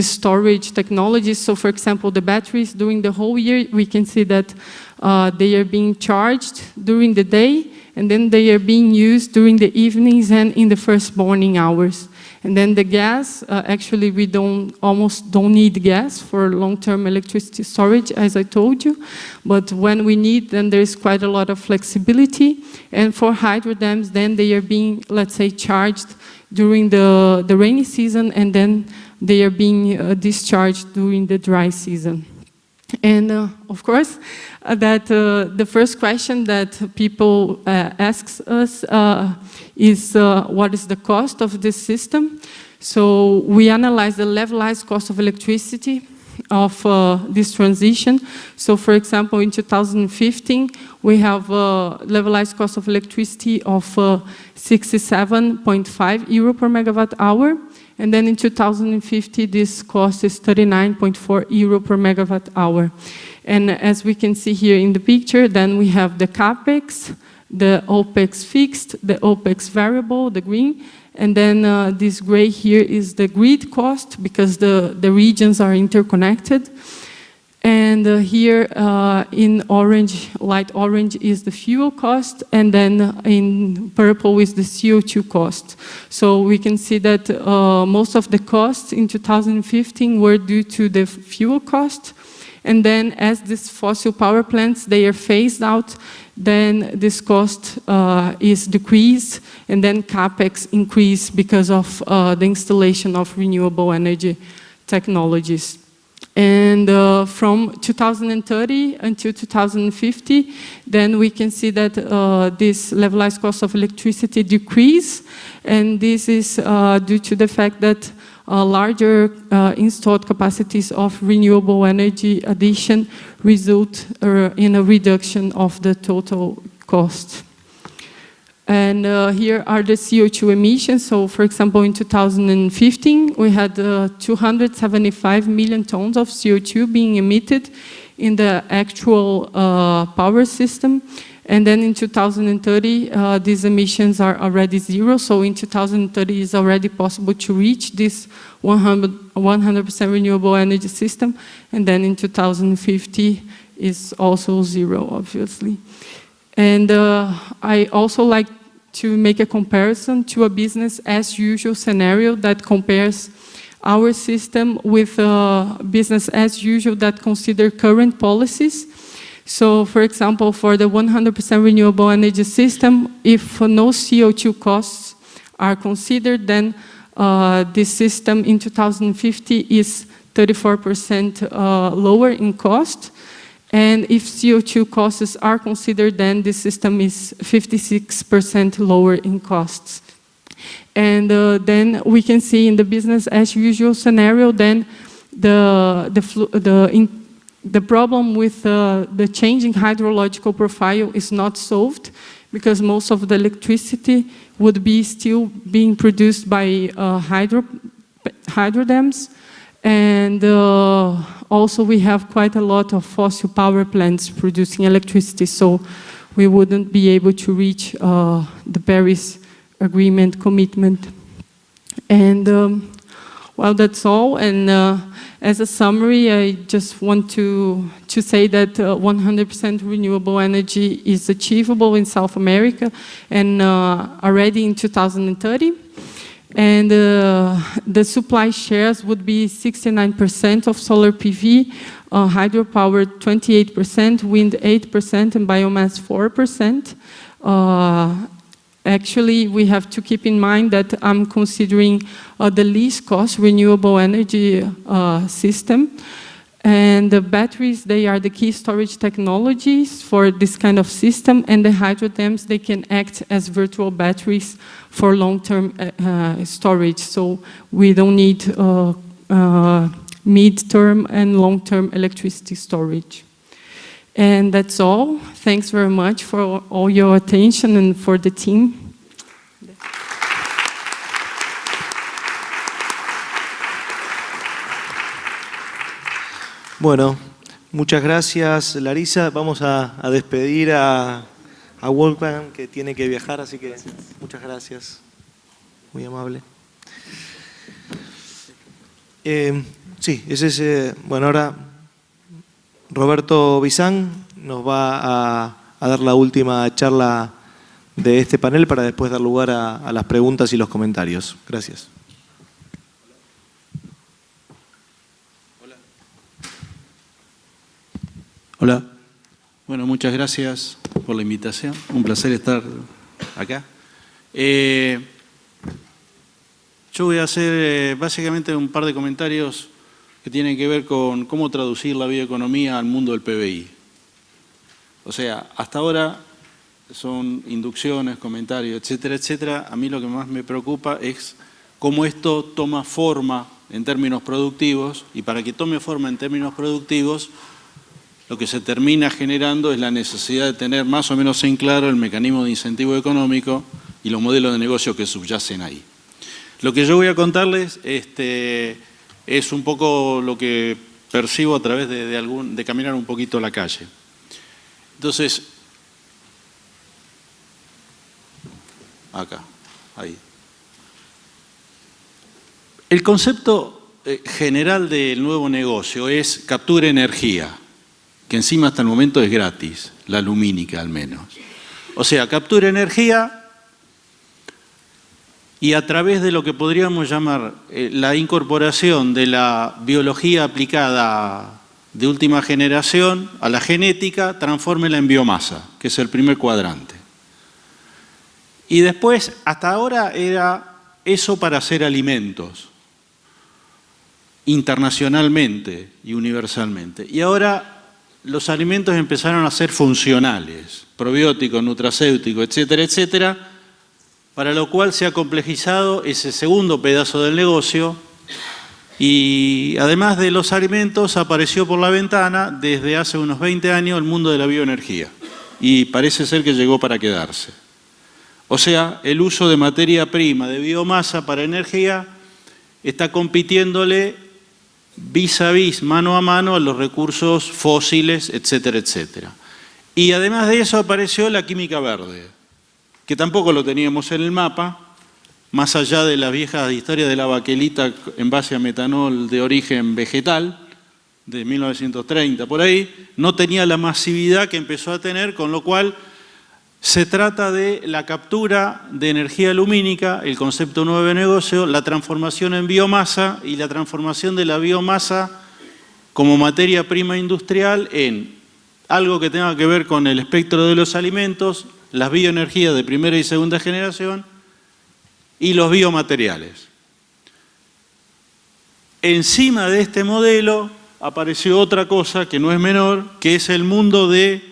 storage technology. So for example, the batteries during the whole year, we can see that they are being charged during the day, and then they are being used during the evenings and in the first morning hours. And then the gas, actually we almost don't need gas for long-term electricity storage, as I told you. But when we need, then there's quite a lot of flexibility. And for hydro dams, then they are being, let's say, charged during the rainy season, and then they are being discharged during the dry season. And of course, the first question that people ask us is what is the cost of this system? So we analyze the levelized cost of electricity of this transition. So for example, in 2015, we have a levelized cost of electricity of 67.5 euro per megawatt hour. And then in 2050, this cost is 39.4 euro per megawatt hour. And as we can see here in the picture, then we have the CAPEX, the OPEX fixed, the OPEX variable, the green, and then this gray here is the grid cost because the regions are interconnected. And here in orange, light orange is the fuel cost, and then in purple is the CO2 cost. So we can see that most of the costs in 2015 were due to the fuel cost. And then as these fossil power plants, they are phased out, then this cost is decreased, and then CapEx increase because of the installation of renewable energy technologies. And from 2030 until 2050, then we can see that this levelized cost of electricity decrease, and this is due to the fact that larger installed capacities of renewable energy addition result in a reduction of the total cost. And here are the CO2 emissions. So for example, in 2015, we had 275 million tons of CO2 being emitted in the actual power system. And then in 2030, these emissions are already zero. So in 2030, it's already possible to reach this 100% renewable energy system. And then in 2050, is also zero, obviously. And I also like to make a comparison to a business as usual scenario that compares our system with a business as usual that consider current policies. So for example, for the 100% renewable energy system, if no CO2 costs are considered, then this system in 2050 is 34% lower in cost. And if CO2 costs are considered, then the system is 56% lower in costs. And then we can see in the business as usual scenario, then the problem with the changing hydrological profile is not solved, because most of the electricity would be still being produced by hydro dams. And also we have quite a lot of fossil power plants producing electricity, so we wouldn't be able to reach the Paris Agreement commitment. And well, that's all. And as a summary, I just want to say that 100% renewable energy is achievable in South America, and already in 2030. And the supply shares would be 69% of solar PV, hydropower 28%, wind 8%, and biomass 4%. Actually, we have to keep in mind that I'm considering the least cost renewable energy system. And the batteries, they are the key storage technologies for this kind of system, and the hydro dams, they can act as virtual batteries for long-term storage. So we don't need mid-term and long-term electricity storage. And that's all. Thanks very much for all your attention and for the team. Bueno, muchas gracias, Larisa. Vamos a despedir a Wolfgang, que tiene que viajar, así que muchas gracias. Muy amable. Sí, ese es, bueno, ahora Roberto Bizán nos va a dar la última charla de este panel para después dar lugar a las preguntas y los comentarios. Gracias. Hola. Bueno, muchas gracias por la invitación. Un placer estar acá. Yo voy a hacer básicamente un par de comentarios que tienen que ver con cómo traducir la bioeconomía al mundo del PBI. O sea, hasta ahora son inducciones, comentarios, etcétera, etcétera. A mí lo que más me preocupa es cómo esto toma forma en términos productivos, y para que tome forma en términos productivos, lo que se termina generando es la necesidad de tener más o menos en claro el mecanismo de incentivo económico y los modelos de negocio que subyacen ahí. Lo que yo voy a contarles es un poco lo que percibo a través de caminar un poquito la calle. Entonces, acá, ahí. El concepto general del nuevo negocio es captura energía, que encima hasta el momento es gratis, la lumínica al menos. O sea, captura energía y a través de lo que podríamos llamar la incorporación de la biología aplicada de última generación a la genética, transfórmela en biomasa, que es el primer cuadrante. Y después, hasta ahora era eso para hacer alimentos, internacionalmente y universalmente. Y ahora los alimentos empezaron a ser funcionales, probióticos, nutracéuticos, etcétera, etcétera, para lo cual se ha complejizado ese segundo pedazo del negocio y además de los alimentos apareció por la ventana desde hace unos 20 años el mundo de la bioenergía y parece ser que llegó para quedarse. O sea, el uso de materia prima, de biomasa para energía, está compitiéndole vis a vis, mano a mano, a los recursos fósiles, etcétera, etcétera. Y además de eso apareció la química verde, que tampoco lo teníamos en el mapa, más allá de las viejas historias de la baquelita en base a metanol de origen vegetal, de 1930 por ahí, no tenía la masividad que empezó a tener, con lo cual se trata de la captura de energía lumínica, el concepto nuevo de negocio, la transformación en biomasa y la transformación de la biomasa como materia prima industrial en algo que tenga que ver con el espectro de los alimentos, las bioenergías de primera y segunda generación y los biomateriales. Encima de este modelo apareció otra cosa que no es menor, que es el mundo de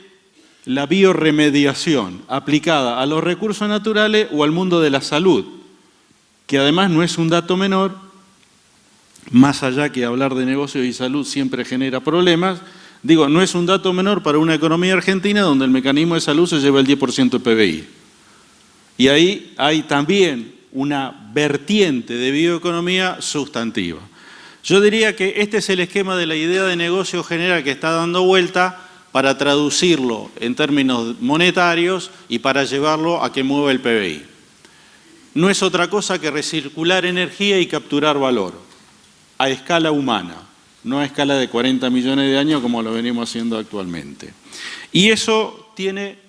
la bioremediación aplicada a los recursos naturales o al mundo de la salud, que además no es un dato menor, más allá que hablar de negocios y salud siempre genera problemas. Digo, no es un dato menor para una economía argentina donde el mecanismo de salud se lleva el 10% del PBI. Y ahí hay también una vertiente de bioeconomía sustantiva. Yo diría que este es el esquema de la idea de negocio general que está dando vuelta para traducirlo en términos monetarios y para llevarlo a que mueva el PBI. No es otra cosa que recircular energía y capturar valor a escala humana, no a escala de 40 millones de años como lo venimos haciendo actualmente. Y eso tiene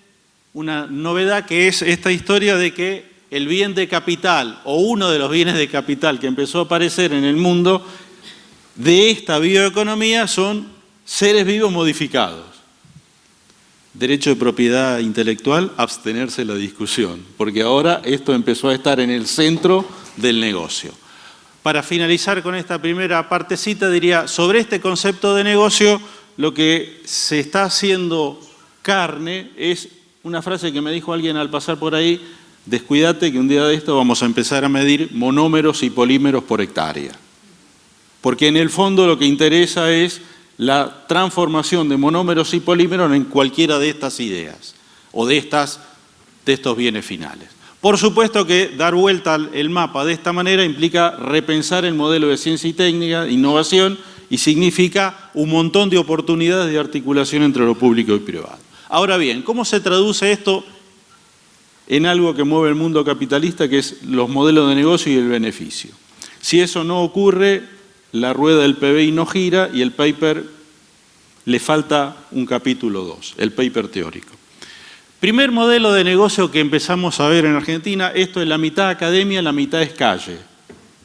una novedad que es esta historia de que el bien de capital o uno de los bienes de capital que empezó a aparecer en el mundo de esta bioeconomía son seres vivos modificados. Derecho de propiedad intelectual, abstenerse de la discusión, porque ahora esto empezó a estar en el centro del negocio. Para finalizar con esta primera partecita, diría, sobre este concepto de negocio, lo que se está haciendo carne es una frase que me dijo alguien al pasar por ahí: descuídate que un día de esto vamos a empezar a medir monómeros y polímeros por hectárea. Porque en el fondo lo que interesa es la transformación de monómeros y polímeros en cualquiera de estas ideas o de estos bienes finales. Por supuesto que dar vuelta el mapa de esta manera implica repensar el modelo de ciencia y técnica, innovación, y significa un montón de oportunidades de articulación entre lo público y privado. Ahora bien, ¿cómo se traduce esto en algo que mueve el mundo capitalista, que es los modelos de negocio y el beneficio? Si eso no ocurre, la rueda del PBI no gira y el paper le falta un capítulo 2, el paper teórico. Primer modelo de negocio que empezamos a ver en Argentina, esto es la mitad academia, la mitad es calle,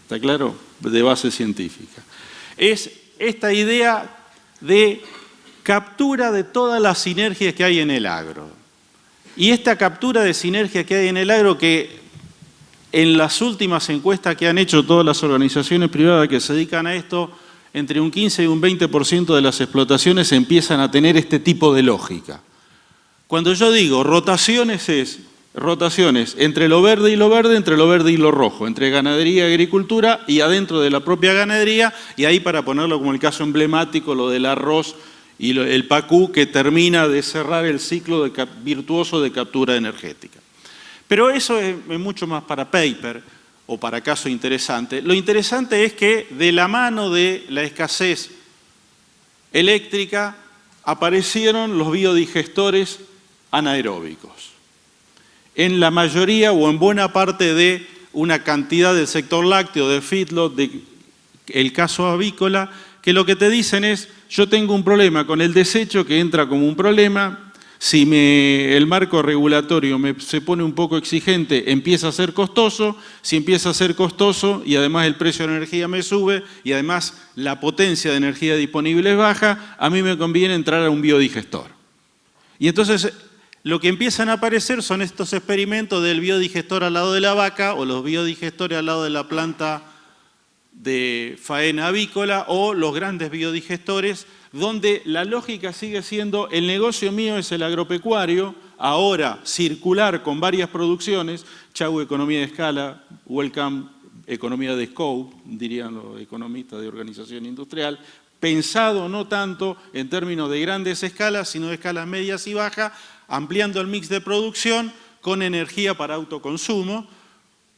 ¿está claro? De base científica. Es esta idea de captura de todas las sinergias que hay en el agro. Y esta captura de sinergias que hay en el agro, que en las últimas encuestas que han hecho todas las organizaciones privadas que se dedican a esto, entre un 15 y un 20% de las explotaciones empiezan a tener este tipo de lógica. Cuando yo digo rotaciones, es rotaciones entre lo verde y lo verde, entre lo verde y lo rojo, entre ganadería y agricultura y adentro de la propia ganadería, y ahí para ponerlo como el caso emblemático, lo del arroz y el pacú, que termina de cerrar el ciclo virtuoso de captura energética. Pero eso es mucho más para paper o para caso interesante. Lo interesante es que de la mano de la escasez eléctrica aparecieron los biodigestores anaeróbicos. En la mayoría o en buena parte de una cantidad del sector lácteo, de feedlot, el caso avícola, que lo que te dicen es, yo tengo un problema con el desecho que entra como un problema, si el marco regulatorio se pone un poco exigente, empieza a ser costoso, si empieza a ser costoso y además el precio de la energía me sube y además la potencia de energía disponible es baja, a mí me conviene entrar a un biodigestor. Y entonces lo que empiezan a aparecer son estos experimentos del biodigestor al lado de la vaca o los biodigestores al lado de la planta de faena avícola o los grandes biodigestores, donde la lógica sigue siendo el negocio mío es el agropecuario, ahora circular con varias producciones, chau economía de escala, welcome economía de scope, dirían los economistas de organización industrial, pensado no tanto en términos de grandes escalas, sino de escalas medias y bajas, ampliando el mix de producción con energía para autoconsumo,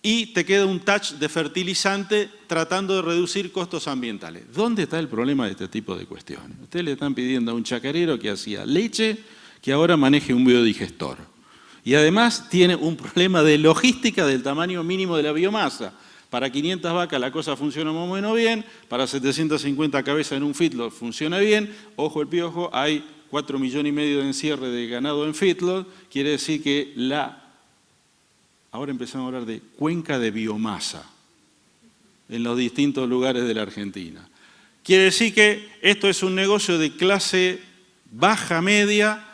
y te queda un touch de fertilizante tratando de reducir costos ambientales. ¿Dónde está el problema de este tipo de cuestiones? Ustedes le están pidiendo a un chacarero que hacía leche que ahora maneje un biodigestor. Y además tiene un problema de logística del tamaño mínimo de la biomasa. Para 500 vacas la cosa funciona más o menos bien, para 750 cabezas en un feedlot funciona bien. Ojo el piojo, hay 4,5 millones de encierre de ganado en feedlot, quiere decir que ahora empezamos a hablar de cuenca de biomasa en los distintos lugares de la Argentina. Quiere decir que esto es un negocio de clase baja-media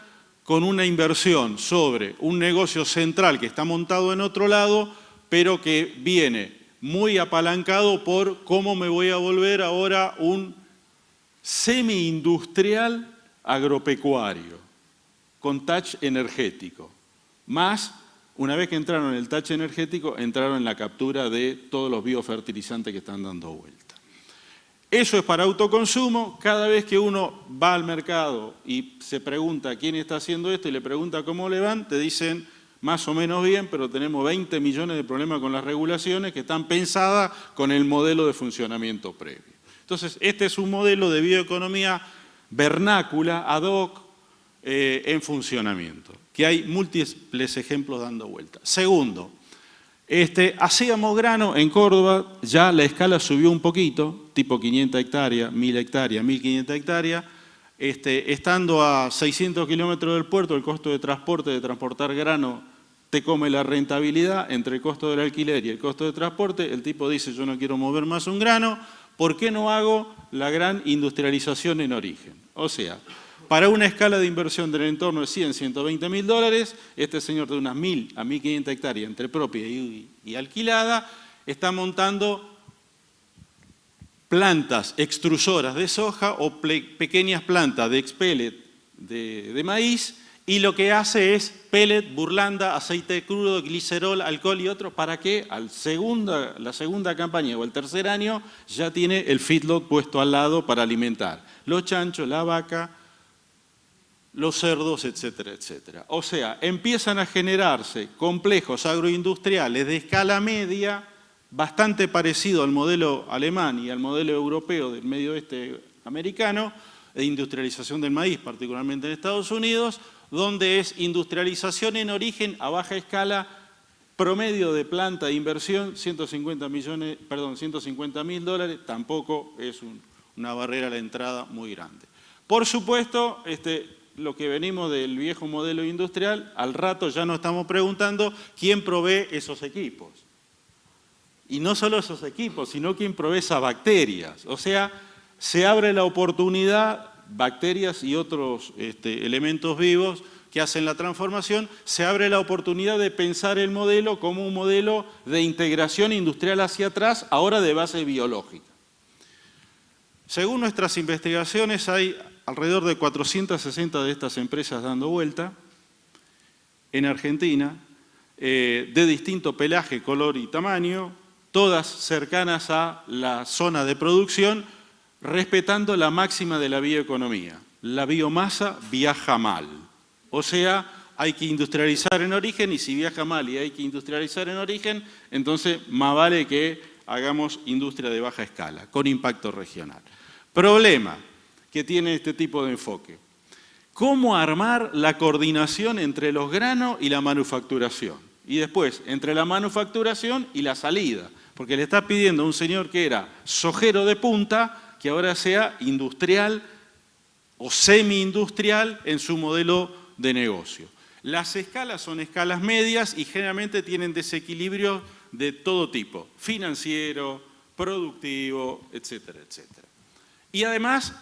con una inversión sobre un negocio central que está montado en otro lado, pero que viene muy apalancado por cómo me voy a volver ahora un semi-industrial agropecuario con touch energético, más. Una vez que entraron en el touch energético, entraron en la captura de todos los biofertilizantes que están dando vuelta. Eso es para autoconsumo. Cada vez que uno va al mercado y se pregunta quién está haciendo esto y le pregunta cómo le van, te dicen más o menos bien, pero tenemos 20 millones de problemas con las regulaciones que están pensadas con el modelo de funcionamiento previo. Entonces, este es un modelo de bioeconomía vernácula, ad hoc, en funcionamiento, que hay múltiples ejemplos dando vuelta. Segundo, hacíamos grano en Córdoba, ya la escala subió un poquito, tipo 500 hectáreas, 1000 hectáreas, 1500 hectáreas, estando a 600 kilómetros del puerto, el costo de transporte, de transportar grano, te come la rentabilidad entre el costo del alquiler y el costo de transporte. El tipo dice, yo no quiero mover más un grano, ¿por qué no hago la gran industrialización en origen? O sea, para una escala de inversión del entorno de 100, 120 mil dólares, este señor de unas 1000 a 1500 hectáreas entre propia y alquilada, está montando plantas extrusoras de soja o pequeñas plantas de expellet de maíz, y lo que hace es pellet, burlanda, aceite crudo, glicerol, alcohol y otro, para que la segunda campaña o el tercer año ya tiene el feedlot puesto al lado para alimentar los chanchos, la vaca, los cerdos, etcétera, etcétera. O sea, empiezan a generarse complejos agroindustriales de escala media, bastante parecido al modelo alemán y al modelo europeo del medio oeste americano, de industrialización del maíz, particularmente en Estados Unidos, donde es industrialización en origen a baja escala, promedio de planta de inversión, 150 mil dólares, tampoco es una barrera a la entrada muy grande. Por supuesto, lo que venimos del viejo modelo industrial, al rato ya nos estamos preguntando quién provee esos equipos. Y no solo esos equipos, sino quién provee esas bacterias. O sea, se abre la oportunidad, bacterias y otros elementos vivos que hacen la transformación, se abre la oportunidad de pensar el modelo como un modelo de integración industrial hacia atrás, ahora de base biológica. Según nuestras investigaciones, hay alrededor de 460 de estas empresas dando vuelta en Argentina, de distinto pelaje, color y tamaño, todas cercanas a la zona de producción, respetando la máxima de la bioeconomía. La biomasa viaja mal. O sea, hay que industrializar en origen, y si viaja mal y hay que industrializar en origen, entonces más vale que hagamos industria de baja escala, con impacto regional. Problema que tiene este tipo de enfoque. ¿Cómo armar la coordinación entre los granos y la manufacturación? Y después, entre la manufacturación y la salida. Porque le está pidiendo a un señor que era sojero de punta que ahora sea industrial o semi-industrial en su modelo de negocio. Las escalas son escalas medias y generalmente tienen desequilibrios de todo tipo, financiero, productivo, etcétera, etcétera. Y además,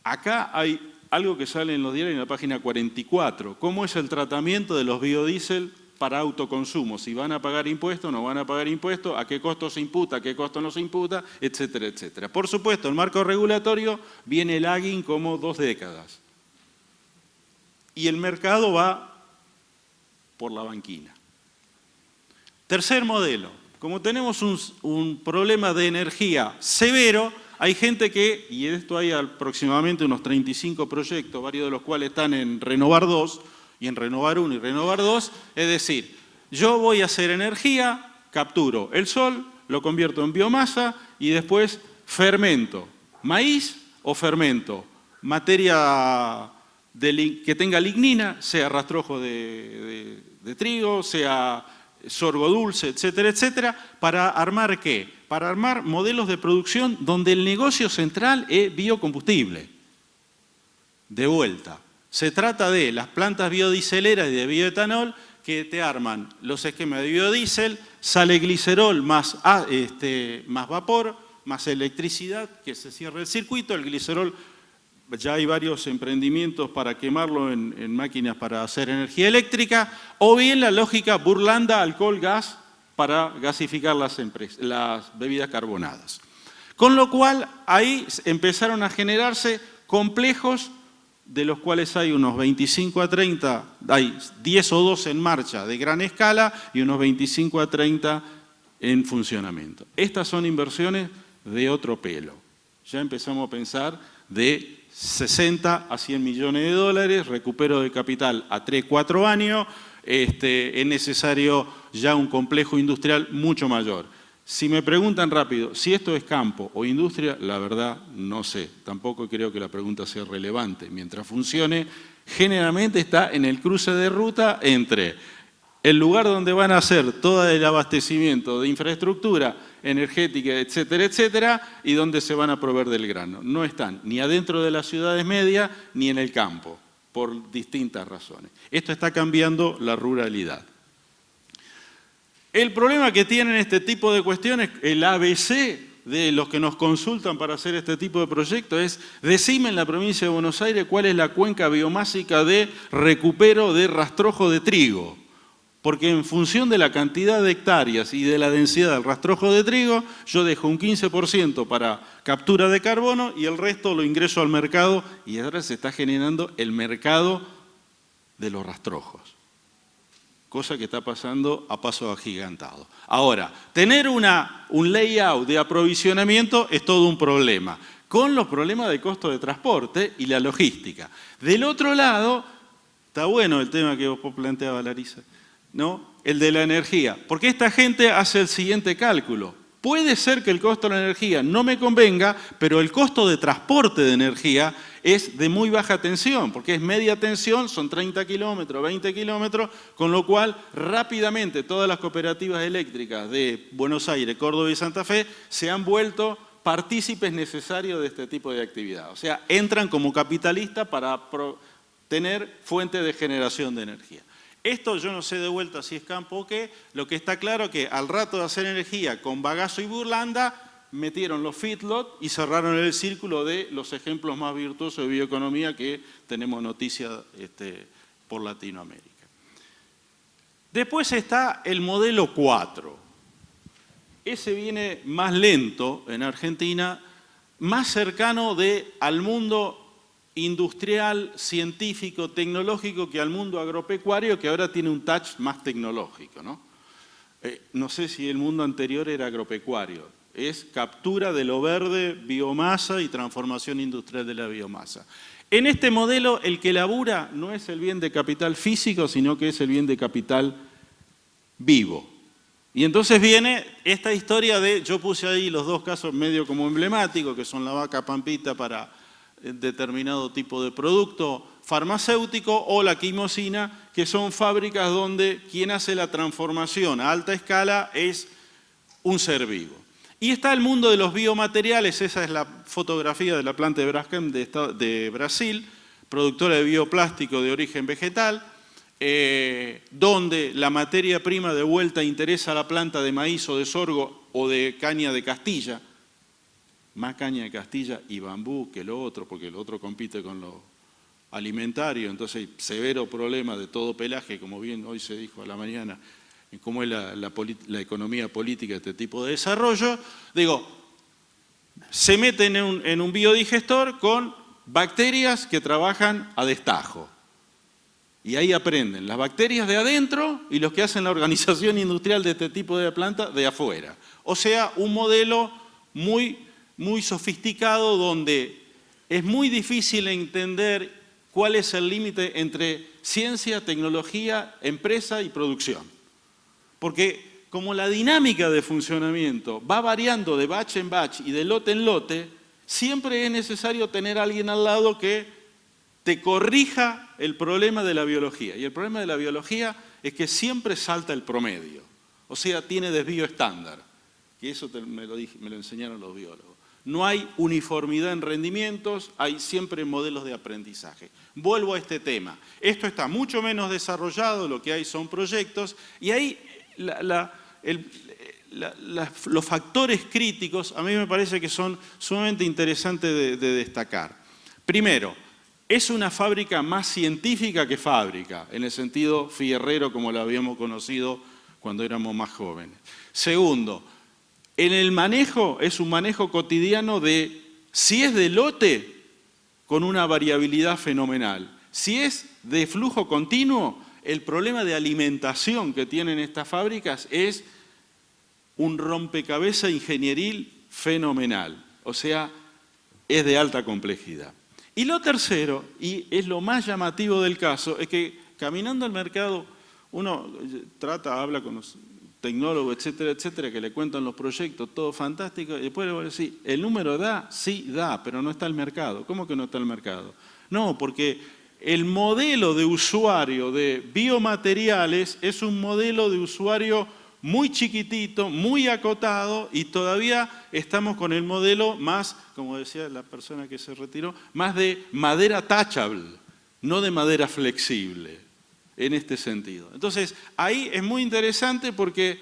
acá hay algo que sale en los diarios en la página 44, cómo es el tratamiento de los biodiesel para autoconsumo, si van a pagar impuestos, no van a pagar impuestos, a qué costo se imputa, a qué costo no se imputa, etcétera, etcétera. Por supuesto, el marco regulatorio viene lagging como 2 décadas. Y el mercado va por la banquina. Tercer modelo. Como tenemos un problema de energía severo, hay gente que, y esto hay aproximadamente unos 35 proyectos, varios de los cuales están en Renovar 2, y en Renovar 1 y Renovar 2, es decir, yo voy a hacer energía, capturo el sol, lo convierto en biomasa y después fermento maíz o fermento materia que tenga lignina, sea rastrojo de trigo, sea sorgo dulce, etcétera, etcétera, para armar ¿qué? Para armar modelos de producción donde el negocio central es biocombustible. De vuelta, se trata de las plantas biodieseleras y de bioetanol que te arman los esquemas de biodiesel, sale glicerol más vapor, más electricidad, que se cierra el circuito, el glicerol. Ya hay varios emprendimientos para quemarlo en máquinas para hacer energía eléctrica, o bien la lógica burlanda, alcohol, gas, para gasificar las bebidas carbonadas. Con lo cual, ahí empezaron a generarse complejos, de los cuales hay unos 25 a 30, hay 10 o 12 en marcha de gran escala y unos 25 a 30 en funcionamiento. Estas son inversiones de otro pelo. Ya empezamos a pensar de 60 a 100 millones de dólares, recupero de capital a 3, 4 años, es necesario ya un complejo industrial mucho mayor. Si me preguntan rápido si esto es campo o industria, la verdad no sé. Tampoco creo que la pregunta sea relevante. Mientras funcione, generalmente está en el cruce de ruta entre el lugar donde van a hacer todo el abastecimiento de infraestructura energética, etcétera, etcétera, y donde se van a proveer del grano. No están ni adentro de las ciudades medias ni en el campo, por distintas razones. Esto está cambiando la ruralidad. El problema que tienen este tipo de cuestiones, el ABC de los que nos consultan para hacer este tipo de proyectos es, decime en la provincia de Buenos Aires cuál es la cuenca biomásica de recupero de rastrojo de trigo. Porque en función de la cantidad de hectáreas y de la densidad del rastrojo de trigo, yo dejo un 15% para captura de carbono y el resto lo ingreso al mercado y ahora se está generando el mercado de los rastrojos. Cosa que está pasando a paso agigantado. Ahora, tener un layout de aprovisionamiento es todo un problema, con los problemas de costo de transporte y la logística. Del otro lado, está bueno el tema que vos planteabas, Larisa, ¿no? El de la energía, porque esta gente hace el siguiente cálculo. Puede ser que el costo de la energía no me convenga, pero el costo de transporte de energía es de muy baja tensión, porque es media tensión, son 30 kilómetros, 20 kilómetros, con lo cual rápidamente todas las cooperativas eléctricas de Buenos Aires, Córdoba y Santa Fe se han vuelto partícipes necesarios de este tipo de actividad. O sea, entran como capitalistas para tener fuente de generación de energía. Esto yo no sé de vuelta si es campo o qué, lo que está claro es que al rato de hacer energía con bagazo y burlanda, metieron los feedlot y cerraron el círculo de los ejemplos más virtuosos de bioeconomía que tenemos noticias por Latinoamérica. Después está el modelo 4. Ese viene más lento en Argentina, más cercano al mundo industrial, científico, tecnológico que al mundo agropecuario, que ahora tiene un touch más tecnológico, ¿no? No sé si el mundo anterior era agropecuario. Es captura de lo verde, biomasa y transformación industrial de la biomasa. En este modelo, el que labura no es el bien de capital físico, sino que es el bien de capital vivo. Y entonces viene esta historia de, yo puse ahí los dos casos medio como emblemáticos, que son la vaca pampita para determinado tipo de producto farmacéutico o la quimosina, que son fábricas donde quien hace la transformación a alta escala es un ser vivo. Y está el mundo de los biomateriales, esa es la fotografía de la planta de Braskem de Brasil, productora de bioplástico de origen vegetal, donde la materia prima de vuelta interesa a la planta de maíz o de sorgo o de caña de Castilla, más caña de Castilla y bambú que lo otro, porque lo otro compite con lo alimentario, entonces hay severo problema de todo pelaje, como bien hoy se dijo a la mañana, en cómo es la economía política de este tipo de desarrollo. Digo, se meten en un biodigestor con bacterias que trabajan a destajo. Y ahí aprenden las bacterias de adentro y los que hacen la organización industrial de este tipo de planta de afuera. O sea, un modelo muy sofisticado donde es muy difícil entender cuál es el límite entre ciencia, tecnología, empresa y producción. Porque como la dinámica de funcionamiento va variando de batch en batch y de lote en lote, siempre es necesario tener a alguien al lado que te corrija el problema de la biología. Y el problema de la biología es que siempre salta el promedio. O sea, tiene desvío estándar. Y eso me lo enseñaron los biólogos. No hay uniformidad en rendimientos, hay siempre modelos de aprendizaje. Vuelvo a este tema. Esto está mucho menos desarrollado, lo que hay son proyectos, y ahí los factores críticos a mí me parece que son sumamente interesantes de destacar. Primero, es una fábrica más científica que fábrica, en el sentido fierrero como la habíamos conocido cuando éramos más jóvenes. Segundo, en el manejo es un manejo cotidiano de, si es de lote, con una variabilidad fenomenal. Si es de flujo continuo, el problema de alimentación que tienen estas fábricas es un rompecabezas ingenieril fenomenal. O sea, es de alta complejidad. Y lo tercero, y es lo más llamativo del caso, es que caminando al mercado, uno habla con los tecnólogos, etcétera, etcétera, que le cuentan los proyectos, todo fantástico, y después le voy a decir, ¿el número da? Sí, da, pero no está el mercado. ¿Cómo que no está el mercado? No, porque el modelo de usuario de biomateriales es un modelo de usuario muy chiquitito, muy acotado, y todavía estamos con el modelo más, como decía la persona que se retiró, más de madera touchable, no de madera flexible, en este sentido. Entonces, ahí es muy interesante porque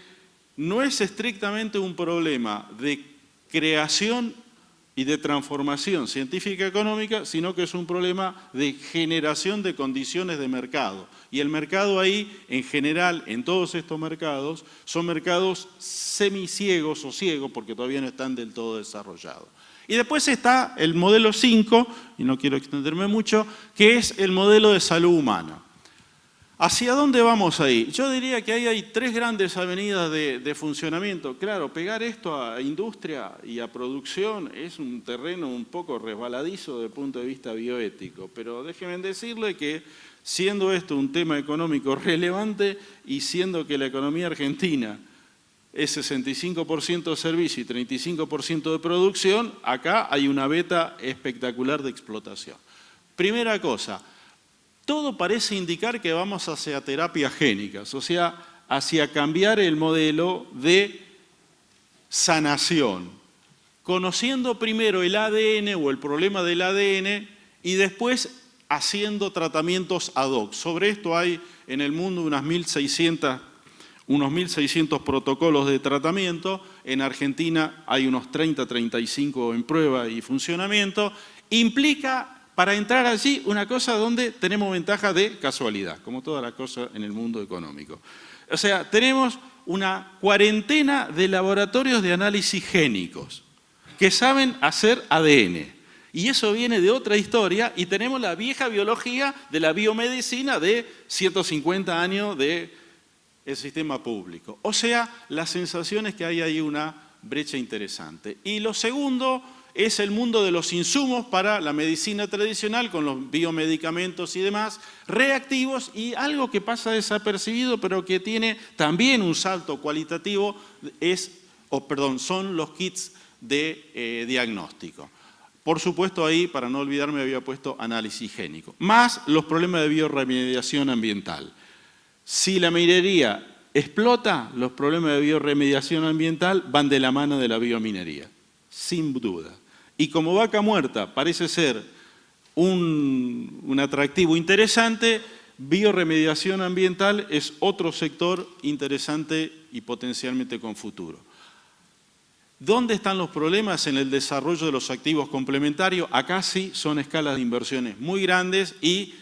no es estrictamente un problema de creación y de transformación científica económica, sino que es un problema de generación de condiciones de mercado. Y el mercado ahí, en general, en todos estos mercados, son mercados semiciegos o ciegos, porque todavía no están del todo desarrollados. Y después está el modelo 5, y no quiero extenderme mucho, que es el modelo de salud humana. ¿Hacia dónde vamos ahí? Yo diría que ahí hay tres grandes avenidas de funcionamiento. Claro, pegar esto a industria y a producción es un terreno un poco resbaladizo desde el punto de vista bioético, pero déjenme decirle que siendo esto un tema económico relevante y siendo que la economía argentina es 65% de servicio y 35% de producción, acá hay una beta espectacular de explotación. Primera cosa, todo parece indicar que vamos hacia terapias génicas, o sea, hacia cambiar el modelo de sanación, conociendo primero el ADN o el problema del ADN y después haciendo tratamientos ad hoc. Sobre esto hay en el mundo unos 1.600 protocolos de tratamiento, en Argentina hay unos 30, 35 en prueba y funcionamiento, implica para entrar allí una cosa donde tenemos ventaja de casualidad, como todas las cosas en el mundo económico. O sea, tenemos una cuarentena de laboratorios de análisis génicos que saben hacer ADN. Y eso viene de otra historia y tenemos la vieja biología de la biomedicina de 150 años del sistema público. O sea, la sensación es que hay ahí una brecha interesante. Y lo segundo es el mundo de los insumos para la medicina tradicional con los biomedicamentos y demás, reactivos, y algo que pasa desapercibido pero que tiene también un salto cualitativo son los kits de diagnóstico. Por supuesto ahí, para no olvidarme, había puesto análisis génico, más los problemas de bioremediación ambiental. Si la minería explota, los problemas de biorremediación ambiental van de la mano de la biominería, sin duda. Y como Vaca Muerta parece ser un atractivo interesante, biorremediación ambiental es otro sector interesante y potencialmente con futuro. ¿Dónde están los problemas en el desarrollo de los activos complementarios? Acá sí son escalas de inversiones muy grandes y,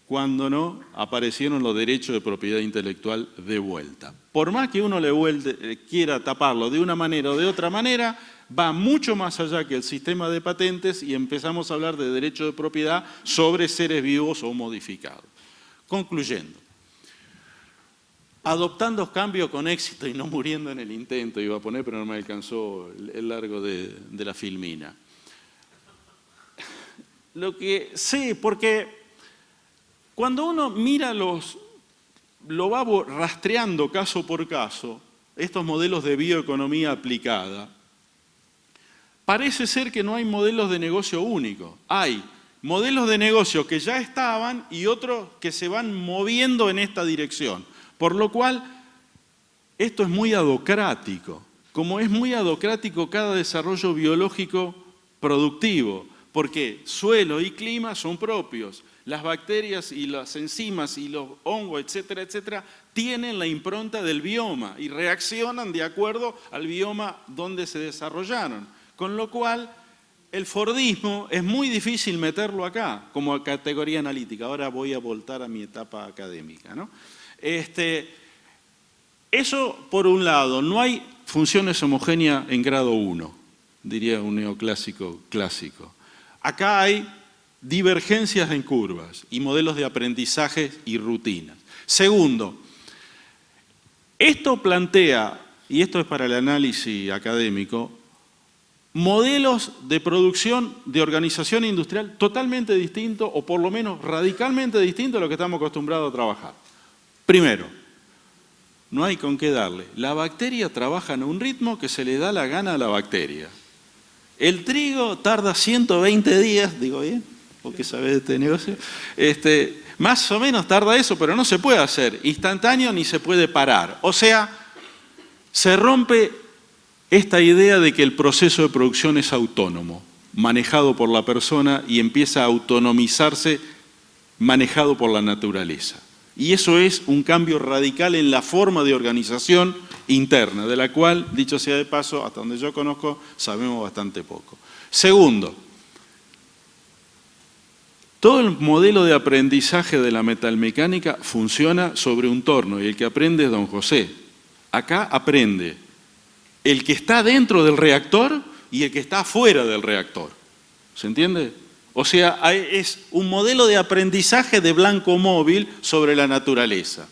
cuando no, aparecieron los derechos de propiedad intelectual de vuelta. Por más que uno quiera taparlo de una manera o de otra manera, va mucho más allá que el sistema de patentes y empezamos a hablar de derecho de propiedad sobre seres vivos o modificados. Concluyendo, adoptando cambios con éxito y no muriendo en el intento, iba a poner, pero no me alcanzó el largo de la filmina. Lo que sé, porque cuando uno mira lo va rastreando caso por caso, estos modelos de bioeconomía aplicada, parece ser que no hay modelos de negocio únicos. Hay modelos de negocio que ya estaban y otros que se van moviendo en esta dirección. Por lo cual, esto es muy adocrático. Como es muy adocrático cada desarrollo biológico productivo, porque suelo y clima son propios. Las bacterias y las enzimas y los hongos, etcétera, etcétera, tienen la impronta del bioma y reaccionan de acuerdo al bioma donde se desarrollaron. Con lo cual, el fordismo es muy difícil meterlo acá, como categoría analítica. Ahora voy a voltar a mi etapa académica, ¿no? Eso, por un lado, no hay funciones homogéneas en grado 1, diría un neoclásico clásico. Acá hay divergencias en curvas y modelos de aprendizaje y rutinas. Segundo, esto plantea, y esto es para el análisis académico, modelos de producción de organización industrial totalmente distintos, o por lo menos radicalmente distintos a lo que estamos acostumbrados a trabajar. Primero, no hay con qué darle. La bacteria trabaja en un ritmo que se le da la gana a la bacteria. El trigo tarda 120 días, digo bien, porque sabés de este negocio, más o menos tarda eso, pero no se puede hacer instantáneo ni se puede parar. O sea, se rompe esta idea de que el proceso de producción es autónomo, manejado por la persona y empieza a autonomizarse, manejado por la naturaleza. Y eso es un cambio radical en la forma de organización interna, de la cual, dicho sea de paso, hasta donde yo conozco, sabemos bastante poco. Segundo, todo el modelo de aprendizaje de la metalmecánica funciona sobre un torno y el que aprende es don José. Acá aprende el que está dentro del reactor y el que está afuera del reactor. ¿Se entiende? O sea, es un modelo de aprendizaje de blanco móvil sobre la naturaleza.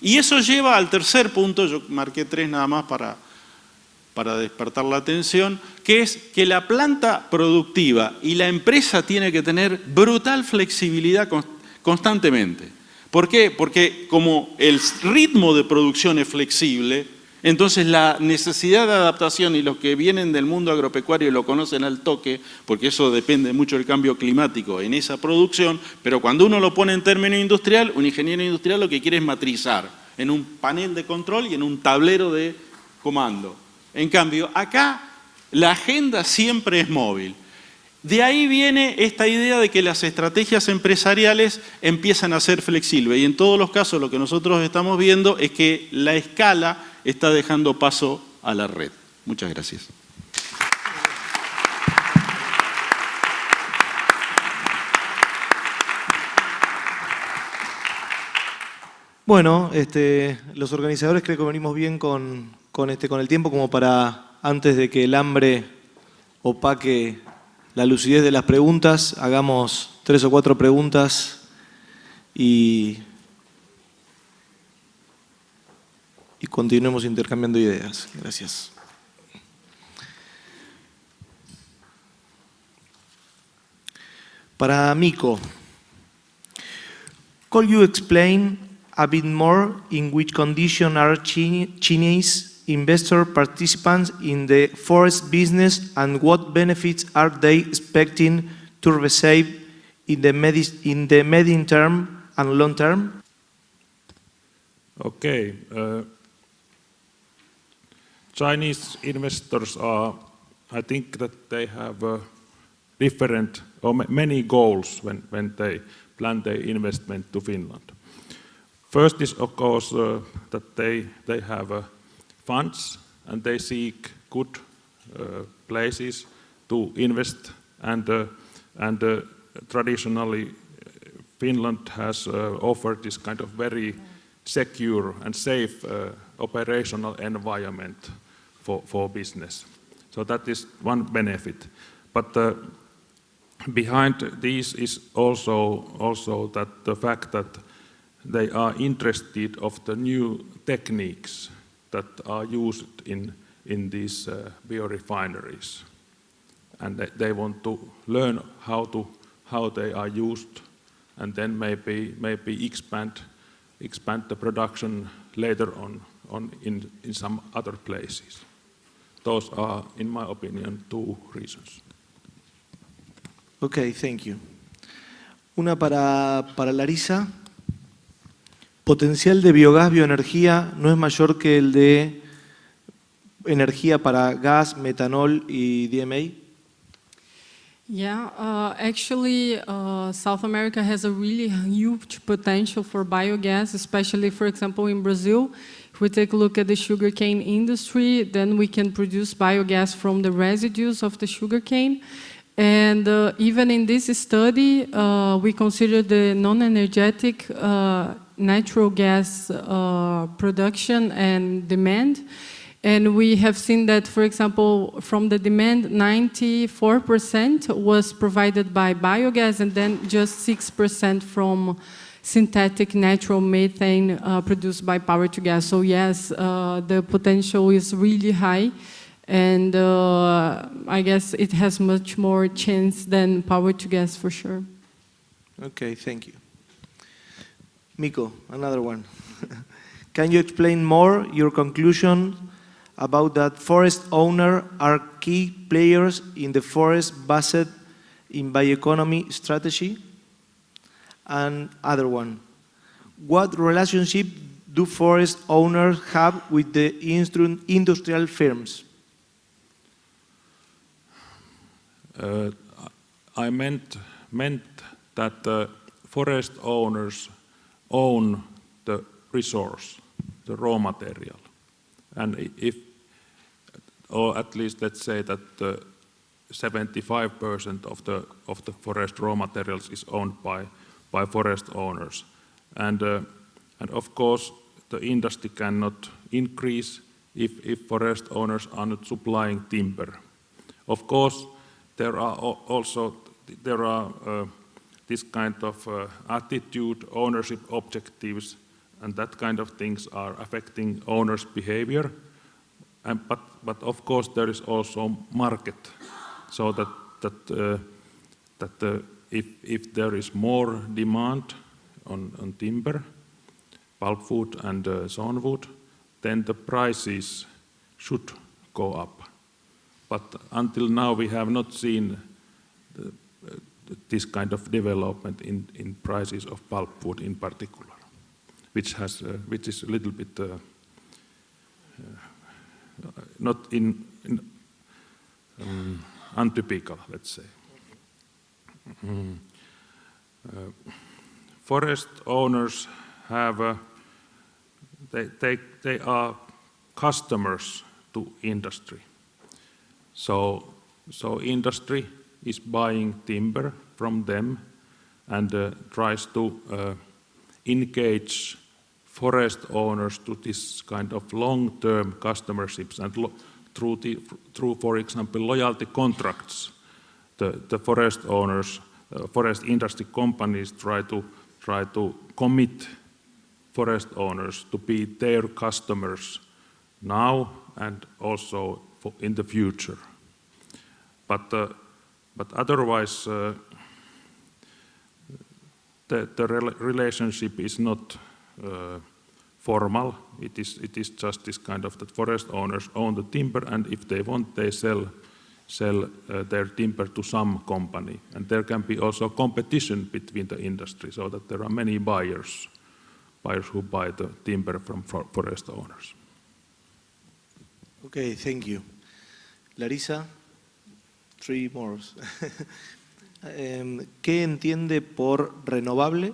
Y eso lleva al tercer punto, yo marqué 3 nada más para despertar la atención, que es que la planta productiva y la empresa tiene que tener brutal flexibilidad constantemente. ¿Por qué? Porque como el ritmo de producción es flexible, entonces la necesidad de adaptación, y los que vienen del mundo agropecuario lo conocen al toque, porque eso depende mucho del cambio climático en esa producción, pero cuando uno lo pone en términos industrial, un ingeniero industrial lo que quiere es matrizar en un panel de control y en un tablero de comando. En cambio, acá la agenda siempre es móvil. De ahí viene esta idea de que las estrategias empresariales empiezan a ser flexibles y en todos los casos lo que nosotros estamos viendo es que la escala está dejando paso a la red. Muchas gracias. Bueno, los organizadores creo que venimos bien con el tiempo como para, antes de que el hambre opaque la lucidez de las preguntas, hagamos 3 o 4 preguntas y continuemos intercambiando ideas. Gracias. Para Mico, could you explain a bit more in which condition are Chinese investor participants in the forest business and what benefits are they expecting to receive in the medium term and long term? Okay. Chinese investors are, I think that they have different or many goals when they plan their investment to Finland. First is, of course, that they have funds and they seek good places to invest, and traditionally Finland has offered this kind of very secure and safe operational environment for business. So that is one benefit. But behind this is also that the fact that they are interested of the new techniques that are used in these biorefineries, and they want to learn how they are used, and then maybe expand the production later on in some other places. Those are, in my opinion, two reasons. Okay, thank you. Una para Larisa. Potencial de biogás, bioenergía no es mayor que el de energía para gas, metanol y DMA? Yeah, actually, South America has a really huge potential for biogas, especially, for example, in Brazil. If we take a look at the sugarcane industry, then we can produce biogas from the residues of the sugarcane. And even in this study, we consider the non-energetic natural gas production and demand. And we have seen that, for example, from the demand, 94% was provided by biogas, and then just 6% from synthetic natural methane produced by power to gas. So yes, the potential is really high. And I guess it has much more chance than power to gas for sure. Okay, thank you. Mikko, another one. Can you explain more your conclusion about that forest owners are key players in the forest-based in bioeconomy strategy? And other one, what relationship do forest owners have with the industrial firms? I meant that forest owners own the resource, the raw material, and or at least let's say that 75% of the forest raw materials is owned by forest owners, and of course the industry cannot increase if forest owners are not supplying timber. Of course, there are this kind of attitude, ownership objectives, and that kind of things are affecting owners' behavior. But of course there is also market, so that if there is more demand on timber, pulpwood and sawnwood, then the prices should go up. But until now we have not seen this kind of development in prices of pulpwood in particular, which is a little bit not untypical, let's say. Forest owners have they are customers to industry. So industry is buying timber from them and tries to engage forest owners to this kind of long-term customerships, and through, for example, loyalty contracts, the forest owners, forest industry companies try to commit forest owners to be their customers now and also in the future. But otherwise, the relationship is not formal. It is just this kind of that forest owners own the timber, and if they want, they sell their timber to some company. And there can be also competition between the industry, so that there are many buyers who buy the timber from forest owners. Okay, thank you. Larisa, 3 more. ¿Qué entiende por renovable?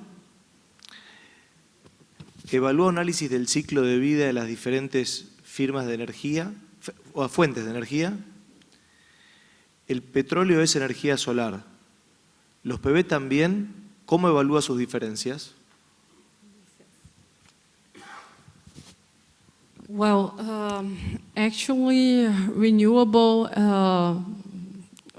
Evalúa análisis del ciclo de vida de las diferentes firmas de energía o fuentes de energía. El petróleo es energía solar. ¿Los PV también? ¿Cómo evalúa sus diferencias? Well, actually, renewable,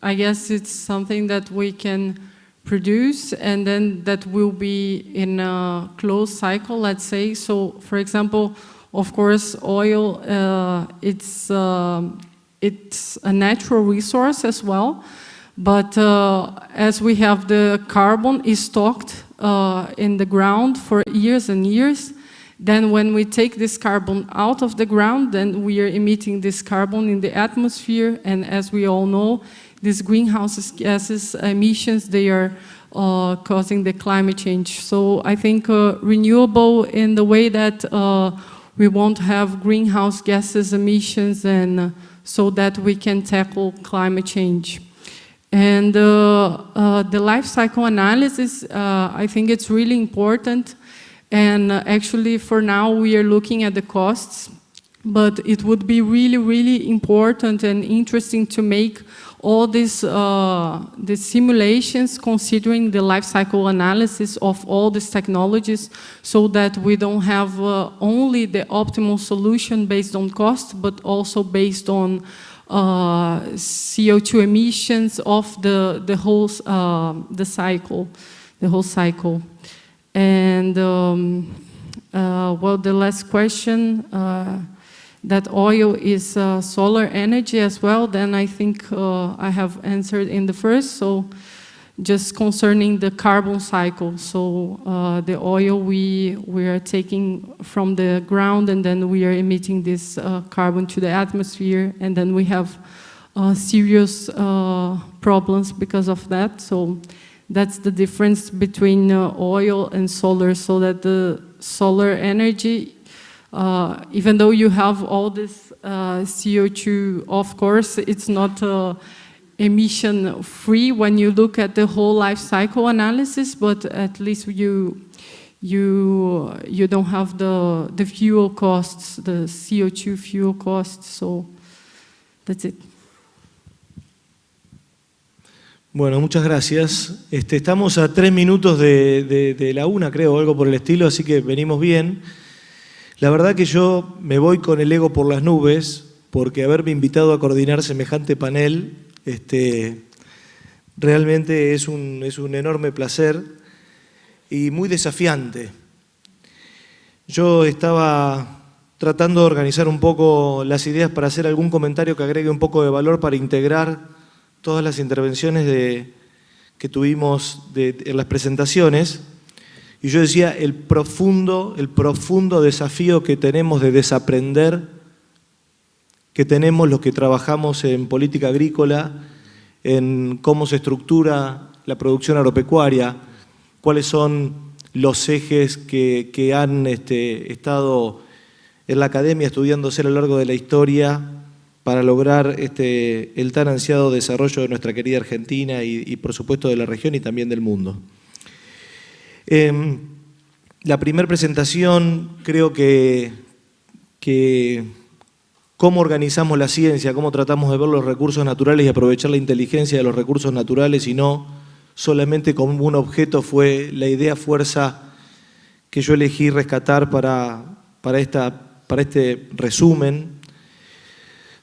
I guess it's something that we can produce and then that will be in a closed cycle, let's say. So, for example, of course, oil, it's a natural resource as well. But as we have the carbon is stocked in the ground for years and years, then when we take this carbon out of the ground, then we are emitting this carbon in the atmosphere. And as we all know, these greenhouse gases emissions, they are causing the climate change. So I think renewable in the way that we won't have greenhouse gases emissions and so that we can tackle climate change. And the life cycle analysis, I think it's really important. And actually, for now, we are looking at the costs. But it would be really, really important and interesting to make all these the simulations considering the life cycle analysis of all these technologies so that we don't have only the optimal solution based on cost, but also based on CO2 emissions of the whole cycle. And well, the last question, that oil is solar energy as well, then I think I have answered in the first. So just concerning the carbon cycle. So the oil we are taking from the ground and then we are emitting this carbon to the atmosphere and then we have serious problems because of that. So that's the difference between oil and solar, so that the solar energy, even though you have all this CO2, of course, it's not emission-free when you look at the whole life cycle analysis, but at least you don't have the fuel costs, the CO2 fuel costs, so that's it. Bueno, muchas gracias. Estamos a 3 minutos de la 1, creo, o algo por el estilo, así que venimos bien. La verdad que yo me voy con el ego por las nubes, porque haberme invitado a coordinar semejante panel realmente es un enorme placer y muy desafiante. Yo estaba tratando de organizar un poco las ideas para hacer algún comentario que agregue un poco de valor para integrar todas las intervenciones que tuvimos en las presentaciones, y yo decía el profundo desafío que tenemos de desaprender, que tenemos los que trabajamos en política agrícola, en cómo se estructura la producción agropecuaria, cuáles son los ejes que han estado en la academia estudiándose a lo largo de la historia, para lograr el tan ansiado desarrollo de nuestra querida Argentina y por supuesto de la región y también del mundo. La primera presentación creo que cómo organizamos la ciencia, cómo tratamos de ver los recursos naturales y aprovechar la inteligencia de los recursos naturales y no solamente como un objeto, fue la idea fuerza que yo elegí rescatar para este resumen.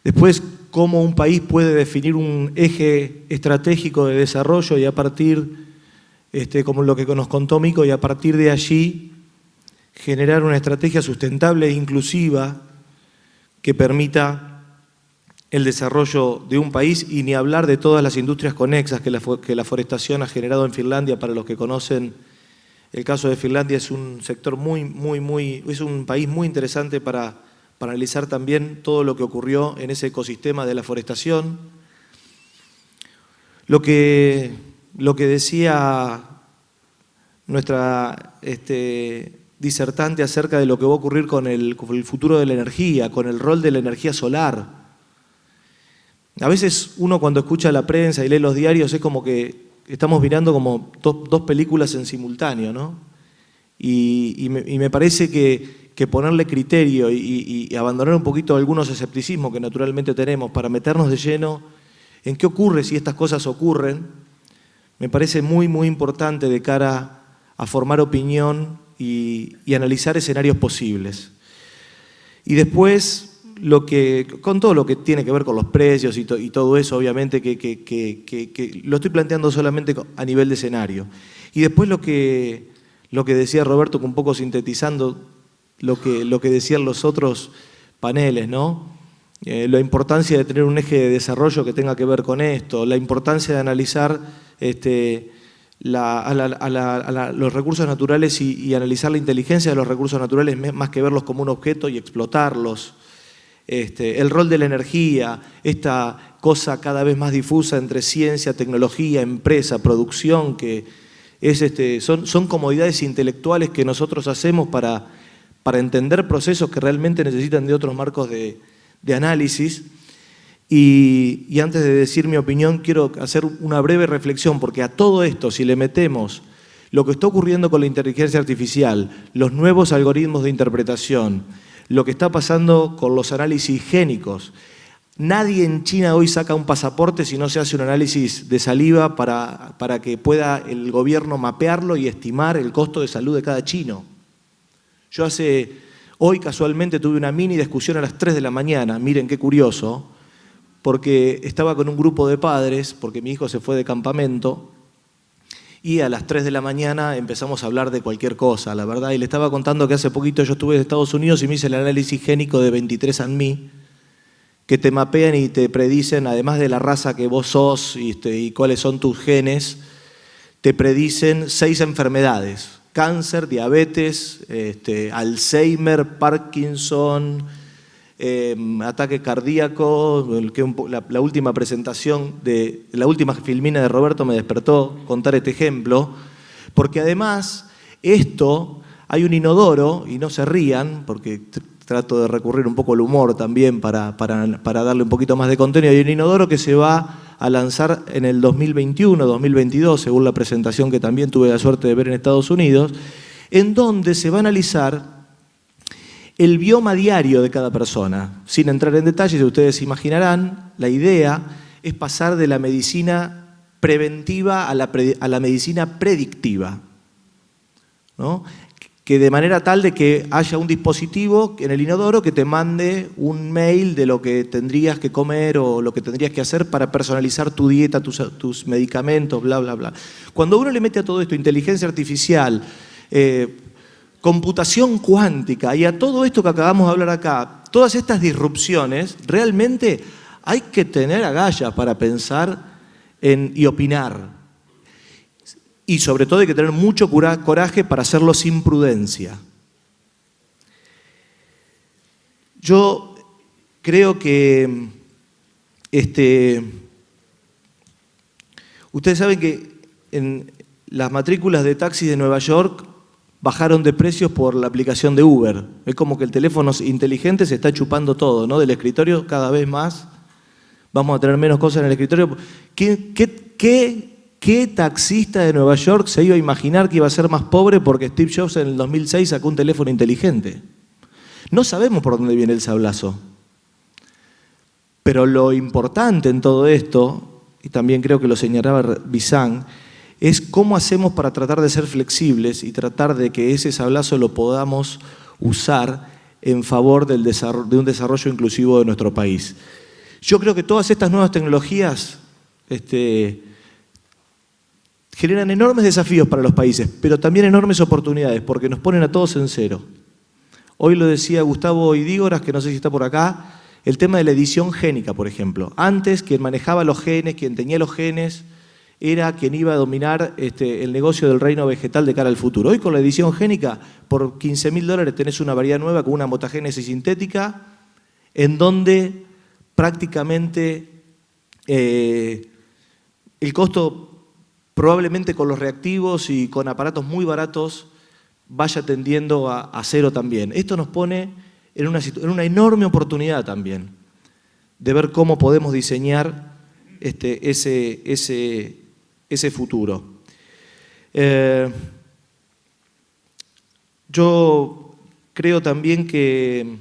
Después, cómo un país puede definir un eje estratégico de desarrollo y a partir, como lo que nos contó Mico, y a partir de allí generar una estrategia sustentable e inclusiva que permita el desarrollo de un país y ni hablar de todas las industrias conexas que la forestación ha generado en Finlandia. Para los que conocen el caso de Finlandia, es un sector es un país muy interesante para analizar también todo lo que ocurrió en ese ecosistema de la forestación. Lo que decía nuestra disertante acerca de lo que va a ocurrir con el futuro de la energía, con el rol de la energía solar, a veces uno cuando escucha la prensa y lee los diarios es como que estamos mirando como dos películas en simultáneo, ¿no? Y me parece que ponerle criterio y abandonar un poquito algunos escepticismos que naturalmente tenemos para meternos de lleno en qué ocurre si estas cosas ocurren, me parece muy, muy importante de cara a formar opinión y analizar escenarios posibles. Y después, con todo lo que tiene que ver con los precios y todo eso, obviamente, que lo estoy planteando solamente a nivel de escenario. Y después lo que decía Roberto, un poco sintetizando lo que decían los otros paneles, ¿no? La importancia de tener un eje de desarrollo que tenga que ver con esto, la importancia de analizar los recursos naturales y analizar la inteligencia de los recursos naturales más que verlos como un objeto y explotarlos. El rol de la energía, esta cosa cada vez más difusa entre ciencia, tecnología, empresa, producción, que son comodidades intelectuales que nosotros hacemos para entender procesos que realmente necesitan de otros marcos de análisis. Y antes de decir mi opinión, quiero hacer una breve reflexión, porque a todo esto, si le metemos lo que está ocurriendo con la inteligencia artificial, los nuevos algoritmos de interpretación, lo que está pasando con los análisis génicos, nadie en China hoy saca un pasaporte si no se hace un análisis de saliva para que pueda el gobierno mapearlo y estimar el costo de salud de cada chino. Hoy casualmente tuve una mini discusión a las 3 de la mañana, miren qué curioso, porque estaba con un grupo de padres, porque mi hijo se fue de campamento, y a las 3 de la mañana empezamos a hablar de cualquier cosa, la verdad, y le estaba contando que hace poquito yo estuve en Estados Unidos y me hice el análisis génico de 23andMe, que te mapean y te predicen, además de la raza que vos sos y cuáles son tus genes, te predicen 6 enfermedades: cáncer, diabetes, Alzheimer, Parkinson, ataque cardíaco. La última presentación, la última filmina de Roberto me despertó contar este ejemplo, porque además hay un inodoro, y no se rían, porque trato de recurrir un poco al humor también para darle un poquito más de contenido. Hay un inodoro que se va a lanzar en el 2021, 2022, según la presentación que también tuve la suerte de ver en Estados Unidos, en donde se va a analizar el bioma diario de cada persona. Sin entrar en detalles, ustedes imaginarán, la idea es pasar de la medicina preventiva a la medicina predictiva, ¿no? Que de manera tal de que haya un dispositivo en el inodoro que te mande un mail de lo que tendrías que comer o lo que tendrías que hacer para personalizar tu dieta, tus medicamentos, bla, bla, bla. Cuando uno le mete a todo esto inteligencia artificial, computación cuántica y a todo esto que acabamos de hablar acá, todas estas disrupciones, realmente hay que tener agallas para pensar y opinar. Y sobre todo hay que tener mucho coraje para hacerlo sin prudencia. Yo creo que ustedes saben que en las matrículas de taxis de Nueva York bajaron de precios por la aplicación de Uber. Es como que el teléfono inteligente se está chupando todo, ¿no? Del escritorio cada vez más. Vamos a tener menos cosas en el escritorio. ¿Qué taxista de Nueva York se iba a imaginar que iba a ser más pobre porque Steve Jobs en el 2006 sacó un teléfono inteligente? No sabemos por dónde viene el sablazo. Pero lo importante en todo esto, y también creo que lo señalaba Bizán, es cómo hacemos para tratar de ser flexibles y tratar de que ese sablazo lo podamos usar en favor de un desarrollo inclusivo de nuestro país. Yo creo que todas estas nuevas tecnologías generan enormes desafíos para los países, pero también enormes oportunidades, porque nos ponen a todos en cero. Hoy lo decía Gustavo Idígoras, que no sé si está por acá, el tema de la edición génica, por ejemplo. Antes, quien manejaba los genes, quien tenía los genes, era quien iba a dominar el negocio del reino vegetal de cara al futuro. Hoy con la edición génica, por $15.000 tenés una variedad nueva con una mutagénesis sintética, en donde prácticamente el costo probablemente con los reactivos y con aparatos muy baratos vaya tendiendo a cero también. Esto nos pone en una enorme oportunidad también de ver cómo podemos diseñar ese futuro. Yo creo también que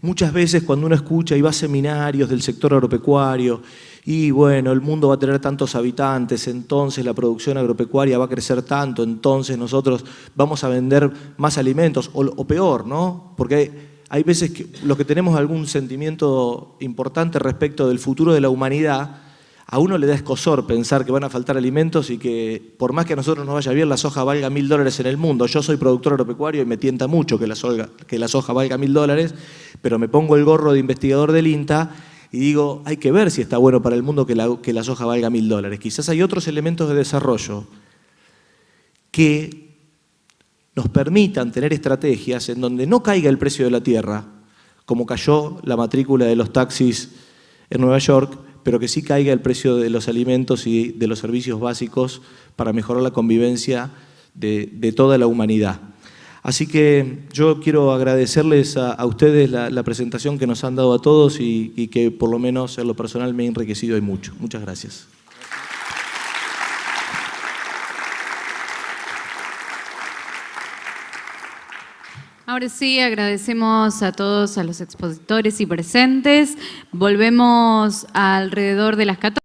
muchas veces cuando uno escucha y va a seminarios del sector agropecuario y bueno, el mundo va a tener tantos habitantes, entonces la producción agropecuaria va a crecer tanto, entonces nosotros vamos a vender más alimentos, o peor, ¿no? Porque hay veces que los que tenemos algún sentimiento importante respecto del futuro de la humanidad, a uno le da escozor pensar que van a faltar alimentos y que por más que a nosotros nos vaya bien, la soja valga $1000 en el mundo. Yo soy productor agropecuario y me tienta mucho que la soja valga $1000, pero me pongo el gorro de investigador del INTA y digo, hay que ver si está bueno para el mundo que la soja valga $1000. Quizás hay otros elementos de desarrollo que nos permitan tener estrategias en donde no caiga el precio de la tierra, como cayó la matrícula de los taxis en Nueva York, pero que sí caiga el precio de los alimentos y de los servicios básicos para mejorar la convivencia de toda la humanidad. Así que yo quiero agradecerles a ustedes la presentación que nos han dado a todos y que por lo menos en lo personal me ha enriquecido y mucho. Muchas gracias. Ahora sí, agradecemos a todos, a los expositores y presentes. Volvemos alrededor de las 14.